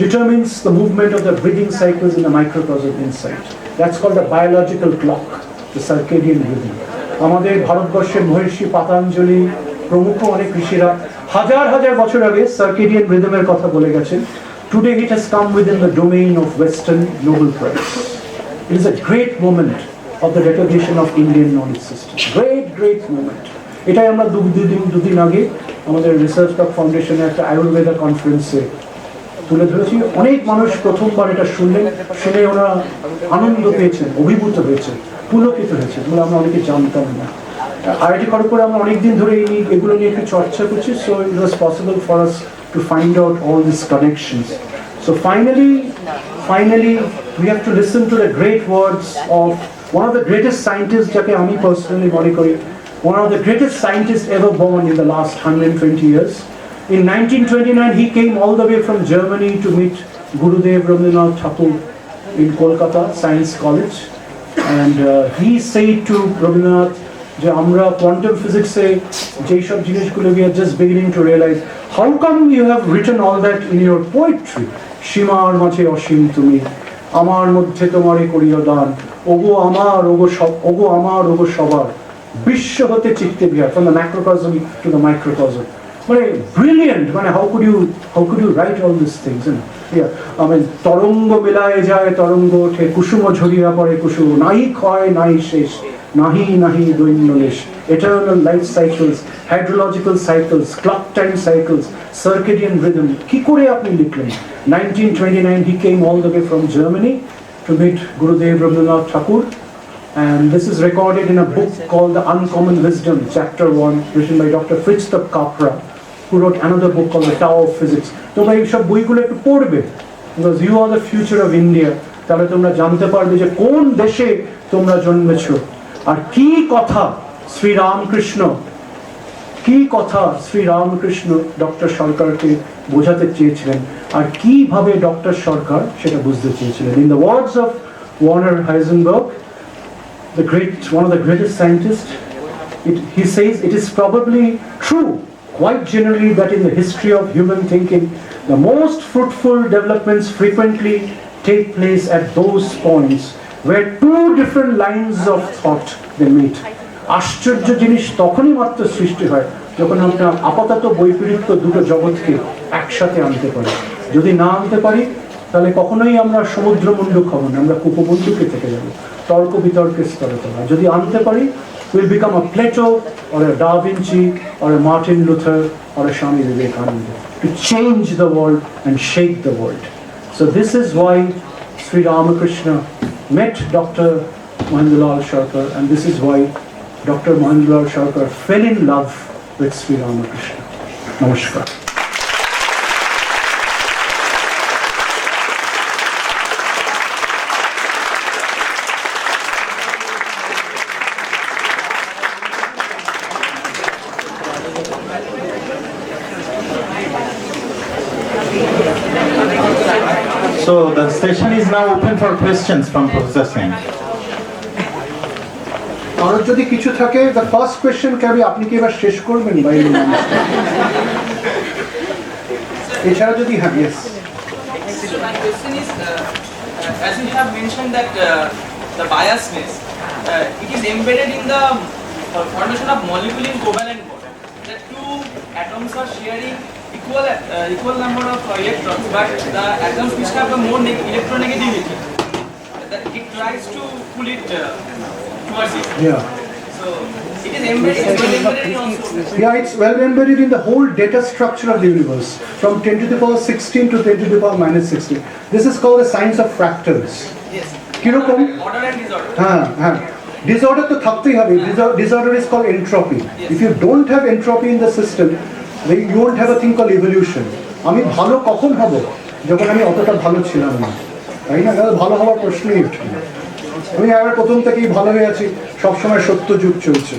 determines the movement of the breathing cycles in the microcosm inside. That's called the biological clock, the circadian rhythm. আমাদের ভারতবর্ষের মহর্ষি পাতঞ্জলি প্রমুখ অনেক ঋষিরা হাজার হাজার বছর আগে সার্কেডিয়ান রিদমের কথা বলে গেছেন। Today it has come within the domain of Western Nobel Prize. It is a great moment of the recognition of Indian knowledge system. Great moment. এটাই আমরা দুদিন আগে আমাদের রিসার্চ টক ফাউন্ডেশনে একটা আয়ুর্বেদা কনফারেন্সে তুলে ধরেছি। অনেক মানুষ প্রথমবার এটা শুনলেন, শুনে ওরা আনন্দ পেয়েছেন, অভিভূত হয়েছেন, পুলকিত হয়েছে, বলে আমরা অনেকে জানতাম না। IIT Kharagpur আমরা অনেকদিন ধরে এগুলো নিয়ে একটু চর্চা করছি, so it was possible for us to find out all these connections. So finally we have to listen to the great words of one of the greatest scientists যাকে আমি personally মনে করি, one of the greatest scientists ever born in the last 120 years. In 1929 he came all the way from Germany to meet Gurudev Rabindranath Tagore in Kolkata Science College, and he said to Rabindranath যে আমরা quantum ফিজিক্সে যেই সব জিনিসগুলো we are just beginning to realize, how come you have written all that in your poetry? সীমার মাঝে অসীম তুমি, আমার মধ্যে তোমারে করিও দান, ওগো আমার ওগো আমার ওগো সবার, বিশ্ব হতে চিত্তে Bihar, from the macrocosm to the microcosm. মানে brilliant, মানে how could you write all these things? I mean, তরঙ্গ মিলায় যায় তরঙ্গ ওঠে, কুসুম ঝরিয়া পড়ে কুসুম, নাই ক্ষয় নাই শেষ, nahi দৈন্যলেশ, eternal life cycles, hydrological cycles, clock time cycles, circadian rhythm. কি করে আপনি লিখলেন? 1929 he came all the way from Germany to meet Gurudev Rabindranath Tagore, and this is recorded in a book called The Uncommon Wisdom, chapter 1, written by Dr. Fritz Capra, who wrote another book called The Tao of Physics. তোমরা এই সব বইগুলো একটু পড়বে, because you are the future of India. তাহলে তোমরা জানতে পারবে যে কোন দেশে তোমরা জন্মেছো, আর কি কথা শ্রী রামকৃষ্ণ ডক্টর সরকারকে বোঝাতে চেয়েছিলেন, আর কিভাবে ডক্টর সরকার সেটা বুঝতে চেয়েছিলেন। In the words of Werner Heisenberg, one of the greatest scientists, he says it is probably true quite generally that in the history of human thinking the most fruitful developments frequently take place at those points where two different lines of thought they meet. আশ্চর্য জিনিস তখনই মাত্র সৃষ্টি হয় যখন আমরা আপাতত বৈপরীত্য দুটো জগৎকে একসাথে আনতে পারি। যদি না আনতে পারি তাহলে কখনোই আমরা সমুদ্রমুণ্ডুক হব না, আমরা কূপবন্ধুকে থেকে যাব, তর্ক বিতর্কের স্তরে তোলা। যদি আনতে পারি, we'll become a Plato or a Da Vinci or a Martin Luther or a Swami Vivekananda to change the world and shake the world. So this is why Sri Ramakrishna met Dr. Mahendralal Sarkar, and this is why Dr. Mahendralal Sarkar fell in love with Sri Ramakrishna. Namaskar. So the session is now open for questions from Professor Singh. আর যদি কিছু থাকে, the first question কাবি আপনি কি এবার শেষ করবেন বাইরে মানুষ? এছাড়া যদি হ্যাঁ, yes. My question is, as you have mentioned that the biasness, it is embedded in the formation of molecule in covalent bond. That two atoms are sharing equal number of electrons, but the atoms which have the more electronegativity, that it tries to pull it towards it. Yeah. So it is embedded in also. Yeah, it's well embedded in the whole data structure of the universe, from 10 to the power 16 to 10 to the power minus 16. This is called the science of fractals. Yes. কিরকম? Order and disorder. হ্যাঁ, disorder তো থাকতেই হবে. Disorder is called entropy. Yes. If you don't have entropy in the system, then you won't have a thing called evolution. আমি ভালো কখন হব? যখন আমি অতটা ভালো ছিলাম না, তাই না? ভালো হওয়ার প্রশ্নই ওঠে না। আমি আবার প্রথম থেকেই ভালো হয়ে আছি, সবসময় সত্য যুগ চলছে,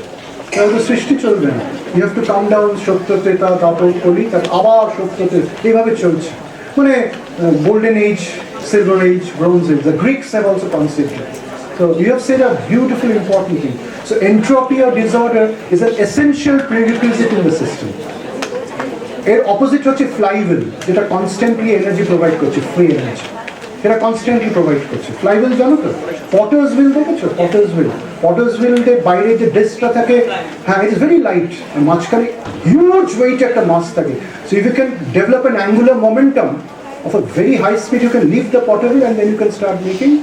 তাহলে তো সৃষ্টি চলবে না। You have to come down, Satya Treta তারপর কলি, তারপর আবার সত্য ত্রেতা, এইভাবে চলছে। মানে golden age, silver age, bronze age. The Greeks have also conceived it. So you have said a beautiful important thing. So entropy or disorder is an essential prerequisite in the system. এর opposite হচ্ছে ফ্লাইউইল, যেটা constantly energy provide করছে, free energy, এটা constantly provide করছে। ফ্লাইউইল জানো তো? Potter's wheel দেখেছো? Potter's হুইলের বাইরে যে ডিস্কটা থাকে, হ্যাঁ, ইটস ভেরি লাইট, মাঝখানে হিউজ ওয়েট একটা মাস থাকে। So if you can develop an angular momentum of a very high speed, you can leave the potter wheel and then you can start making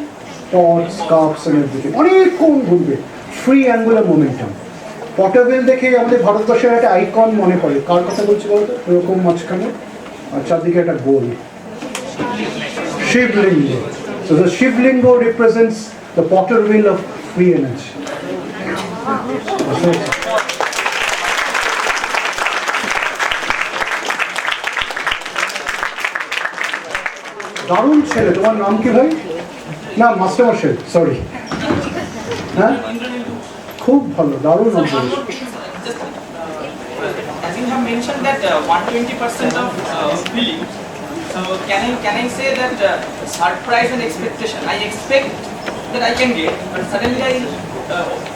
pots, cups and everything. অনেকক্ষণ ঘুরবে, free angular momentum. Potter wheel দেখে আমাদের ভারতবর্ষের একটা icon মনে পড়ে, কার কথা বলছি বলতো? এরকম মাঝখানে আর চারদিকে একটা গোল, শিবলিঙ্গ। So the শিবলিঙ্গ represents the potter wheel of free energy. দারুণ ছেলে, তোমার নাম কি ভাই? না, মাস্টারমশাই, সরি। হ্যাঁ, খুব ভালো, দারুণ observation. As you have mentioned that 120% of feeling, so can I say that surprise and expectation? I expect that I can get, but suddenly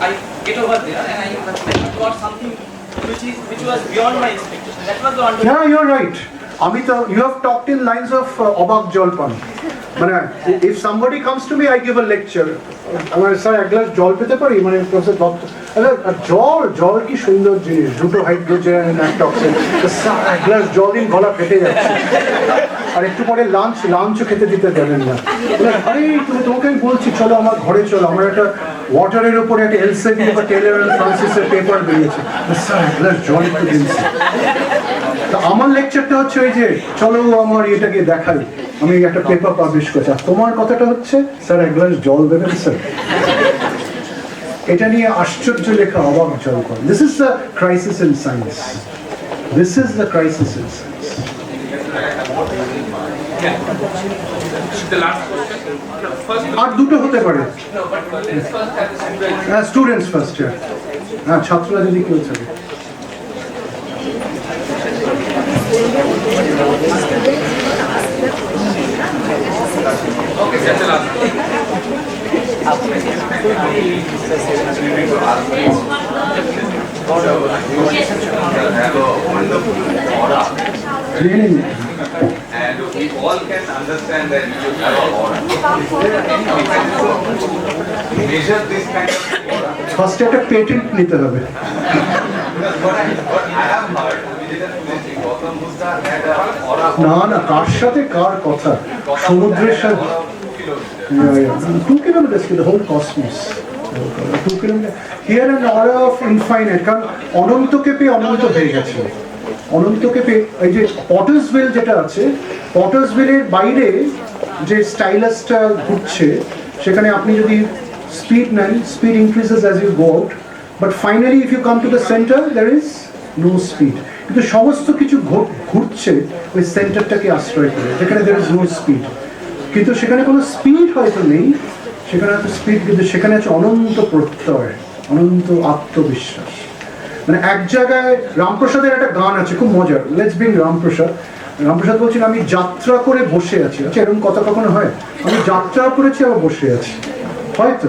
I get over there and I got something which was beyond my expectation. That was the 120%. Yeah, you're right. You have talked in lines of অবাক জলপান। মানে if somebody comes to me, I give a lecture. আমার sir এক glass জল পেতে পারি? মানে professor Dutta, জল কি সুন্দর জিনিস, দুটো হাইড্রোজেন একটা অক্সিজেন, এক গ্লাস জল দিন, গলা ফেটে যাচ্ছে। আর একটু পরে লাঞ্চও খেতে দিতে দেবেন না। আরে তোমাকে আমি বলছি, চলো আমার ঘরে চলো, আমার একটা ওয়াটারের উপরে একটা এলসেভিয়ার বা টেলর অ্যান্ড ফ্রান্সিসের পেপার বেরিয়েছে, স্যার এক গ্লাস জল একটু দিন। আমার লেকচারটা হচ্ছে ওই যে চলো আমার এটাকে দেখাই, আমি একটা পেপার পাবলিশ করছি, আর তোমার কথাটা হচ্ছে স্যার এক গ্লাস জল দেবেন স্যার। এটা নিয়ে আশ্চর্য লেখা, অবাক জল করে। This is the crisis in science, this is the crisis in science. আর দুটো হতে পারে, হ্যাঁ, স্টুডেন্টস ফার্স্ট ইয়ার, হ্যাঁ, ছাত্ররা যদি কেউ থাকে। Okay, that's the last one. Have a wonderful aura. And we all can understand that you have an aura. Measure this kind of aura. ফার্স্টে একটা পেটেন্ট নিতে হবে। What I have heard, না না, কার সাথে কার কথা, সমুদ্রের সাথে 2 kilometers to the whole cosmos, 2 kilometers here, an aura of infinite, কারণ অনন্তকে পেয়ে অনন্ত হয়ে গেছে, অনন্তকে পেয়ে। এই যে পটার্স হুইল যেটা আছে, পটার্স হুইলের বাইরে যে স্টাইলাসটা ঘুরছে, সেখানে আপনি যদি স্পিড নেন, speed increases as you go out, but finally if you come to the centre there is no speed. কিন্তু সমস্ত কিছু ঘুরছে ওই সেন্টারটাকে আশ্রয় করে, যেখানে দেয়ার ইজ নো স্পিড। কিন্তু সেখানে কোনো স্পিড হয়তো নেই, সেখানে হয়তো স্পিড, কিন্তু সেখানে আছে অনন্ত প্রত্যয়, অনন্ত আত্মবিশ্বাস। মানে এক জায়গায় রামপ্রসাদের একটা গান আছে খুব মজার, লেটস বিং রামপ্রসাদ। রামপ্রসাদ বলছেন, আমি যাত্রা করে বসে আছি। আচ্ছা, এরকম কথা কখনো হয়? আমি যাত্রাও করেছি আবার বসে আছি। হয়তো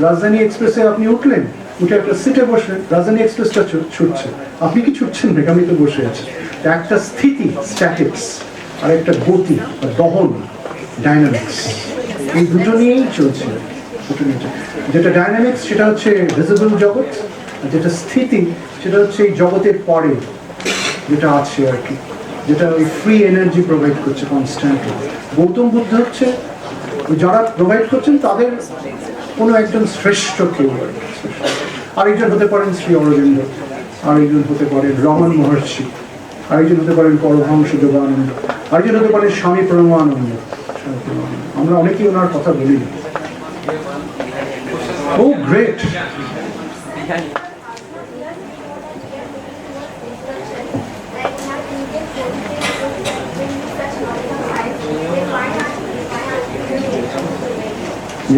রাজধানী এক্সপ্রেসে আপনি উঠলেন, উঠে একটা সিটে বসলেন, রাজধানী এক্সপ্রেসটা ছুটছে, আপনি কি ছুটছেন নাকি? আমি তো বসে আছি। একটা স্থিতি, স্ট্যাটিক্স, আর একটা গতি বা দহন, ডাইনামিক্স, এই দুটো নিয়েই চলছে। যেটা ডাইনামিক্স সেটা হচ্ছে ভিজিবল জগৎ, আর যেটা স্থিতি সেটা হচ্ছে এই জগতের পরে যেটা আছে আর কি, যেটা ওই ফ্রি এনার্জি প্রোভাইড করছে কনস্ট্যান্টলি। গৌতম বুদ্ধ হচ্ছে যারা প্রোভাইড করছেন তাদের কোনো একজন শ্রেষ্ঠ কেউ, আরেকজন হতে পারেন শ্রী অরবিন্দ, আরেকজন হতে পারেন রমন মহর্ষি, আরেকজন হতে পারেন পরমহংস যোগানন্দ, আরেকজন হতে পারেন স্বামী পরমানন্দ। আমরা অনেকেই ওনার কথা বলি। Oh, great.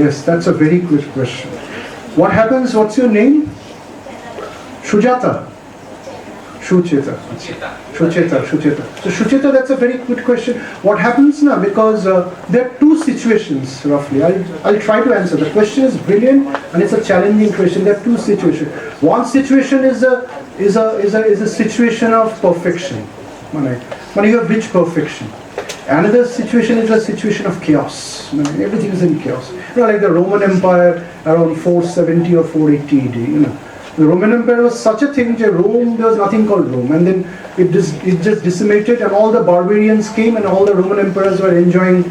Yes, that's a very good question. What happens? What's your name? Sujata. Sucheta. So Sucheta, that's a very good question. What happens now? Because there are two situations roughly. I'll try to answer. The question is brilliant and it's a challenging question. There are two situations. One situation is a situation of perfection. When you have reached perfection. Another situation is a situation of chaos. Everything is in chaos. Like the Roman Empire around 470 or 480 AD. The Roman Empire was such a thing that Rome, there was nothing called Rome. And then it just decimated and all the barbarians came and all the Roman emperors were enjoying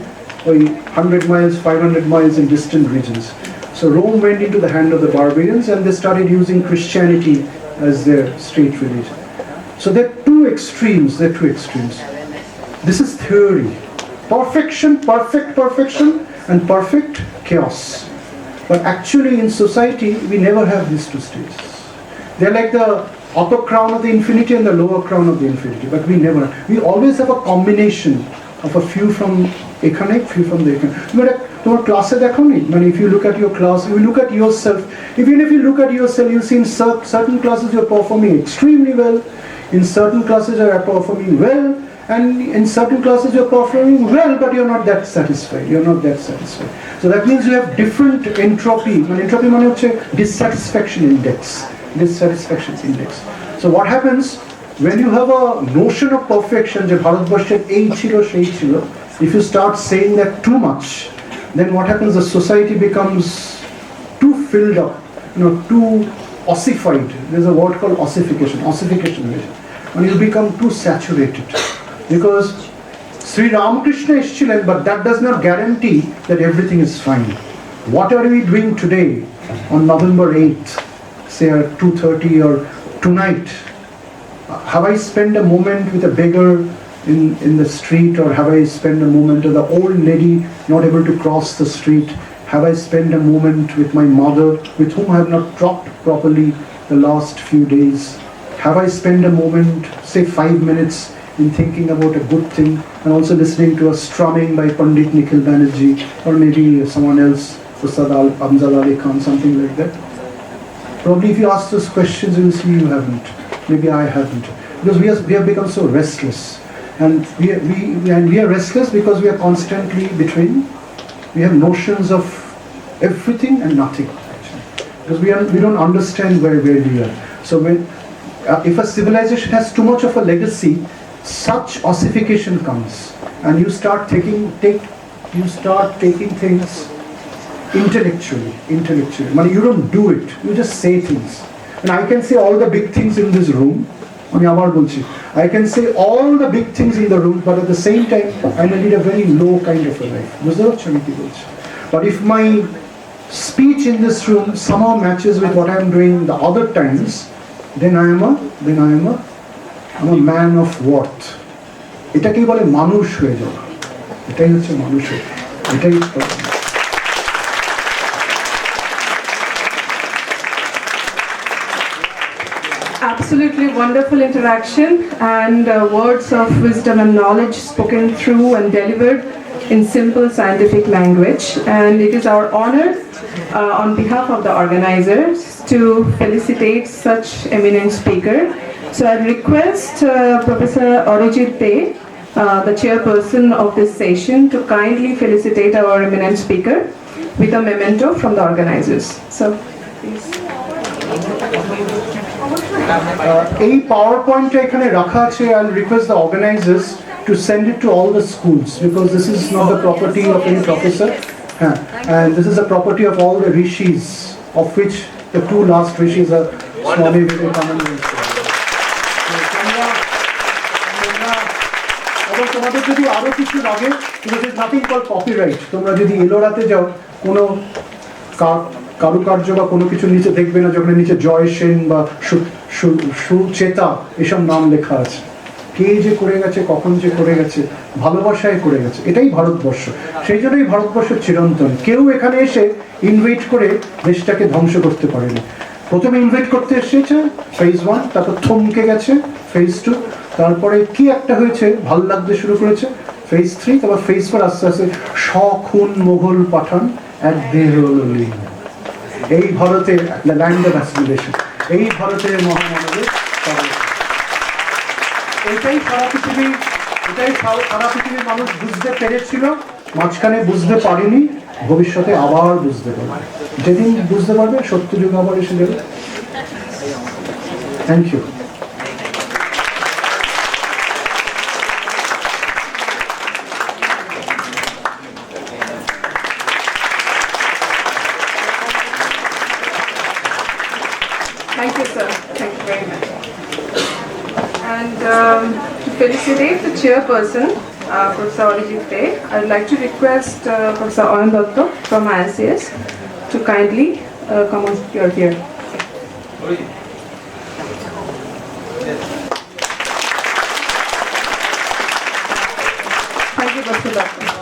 100 miles, 500 miles in distant regions. So Rome went into the hand of the barbarians and they started using Christianity as their state religion. So there are two extremes. This is theory. Perfection, perfect perfection and perfect chaos. But actually in society, we never have these two states. They're like the upper crown of the infinity and the lower crown of the infinity, but we always have a combination of a few from ekhane, few from the ekhane. Your class if you look at your class, you look at yourself, even if you look at yourself, you see in certain classes you're performing extremely well, in certain classes you're performing well, and in certain classes you're performing well, but you're not that satisfied. So that means you have different entropy. Entropy means dissatisfaction index. So what happens when you have a notion of perfection, if you start saying that too much, then what happens? The society becomes too filled up, too ossified. There's a word called ossification. When you become too saturated. Because Shri Ramakrishna is chilling, but that does not guarantee that everything is fine. What are we doing today on November 8th, say at 2:30 or tonight? Have I spent a moment with a beggar in the street, or have I spent a moment with the old lady not able to cross the street? Have I spent a moment with my mother with whom I have not talked properly the last few days? Have I spent a moment, say 5 minutes, in thinking about a good thing and also listening to a strumming by Pandit Nikhil Banerjee or maybe someone else, Ustad Amzad Ali Khan, something like that? Probably if you ask those questions, you will see you haven't. Maybe I haven't. Because we have become so restless. And we are restless because we are constantly between. We have notions of everything and nothing, actually. Because we don't understand where we are. So if a civilization has too much of a legacy, such ossification comes, and you start taking things intellectually. You don't do it, you just say things. And I can say all the big things in this room. I can say all the big things in the room, but at the same time, I may lead a very low kind of a life. But if my speech in this room somehow matches with what I am doing the other times, then I am a man of what? এটাকেই বলে মানুষ হয়ে যাওয়া। এটাই হচ্ছে মানুষের, এটাই Absolutely wonderful interaction and words of wisdom and knowledge spoken through and delivered in simple scientific language. And it is our honor on behalf of the organizers to felicitate such eminent speaker. So I request Professor Arijit Dey, the chairperson of this session, to kindly felicitate our eminent speaker with a memento from the organizers. So, please. এই PowerPoint-টা এখানে রাখা আছে, I'll request the organizers to send it to all the schools, because this is not the property of any professor, and this is the property of all the rishis, of which the two last rishis are Swami Vivekananda. তোমাদের যদি আরো কিছু লাগে, because there's nothing called copyright. তোমরা যদি এলোরাতে যাও, কোনো কারুকার্য বা কোনো কিছু নিচে দেখবে না যখন নিচে জয় সেন বা সুচেতা এসব নাম লেখা আছে। কে যে করে গেছে, কখন যে করে গেছে, ভালোবাসায় করে গেছে। এটাই ভারতবর্ষ। সেই জন্যই ভারতবর্ষ চিরন্তন। কেউ এখানে এসে ইনভাইট করে দেশটাকে ধ্বংস করতে পারেনি। প্রথমে ইনভাইট করতে এসেছে ফেজ 1, তারপর থমকে গেছে ফেজ 2, তারপরে কি একটা হয়েছে ভাল লাগতে শুরু করেছে ফেজ 3, তারপর ফেজ 4 আস্তে আস্তে শখুন মোগল পাঠান এক দেহলি। এই ভারতে ল্যান্ড অফ অ্যাসপিরেশন। এই ভারতের মহামানবের স্মরণে। এটাই সারা পৃথিবীর মানুষ বুঝতে পেরেছিল, মাঝখানে বুঝতে পারেনি, ভবিষ্যতে আবার বুঝতে পারবে। যেদিন বুঝতে পারবে সত্যযুগ আবার এসে যাবে। Thank you. Thank you, sir. Thank you very much. And to felicitate the chairperson, Professor Arijit Dey, I would like to request Professor Oyan Dotto from IICS to kindly come on here. Thank you, Professor Dotto.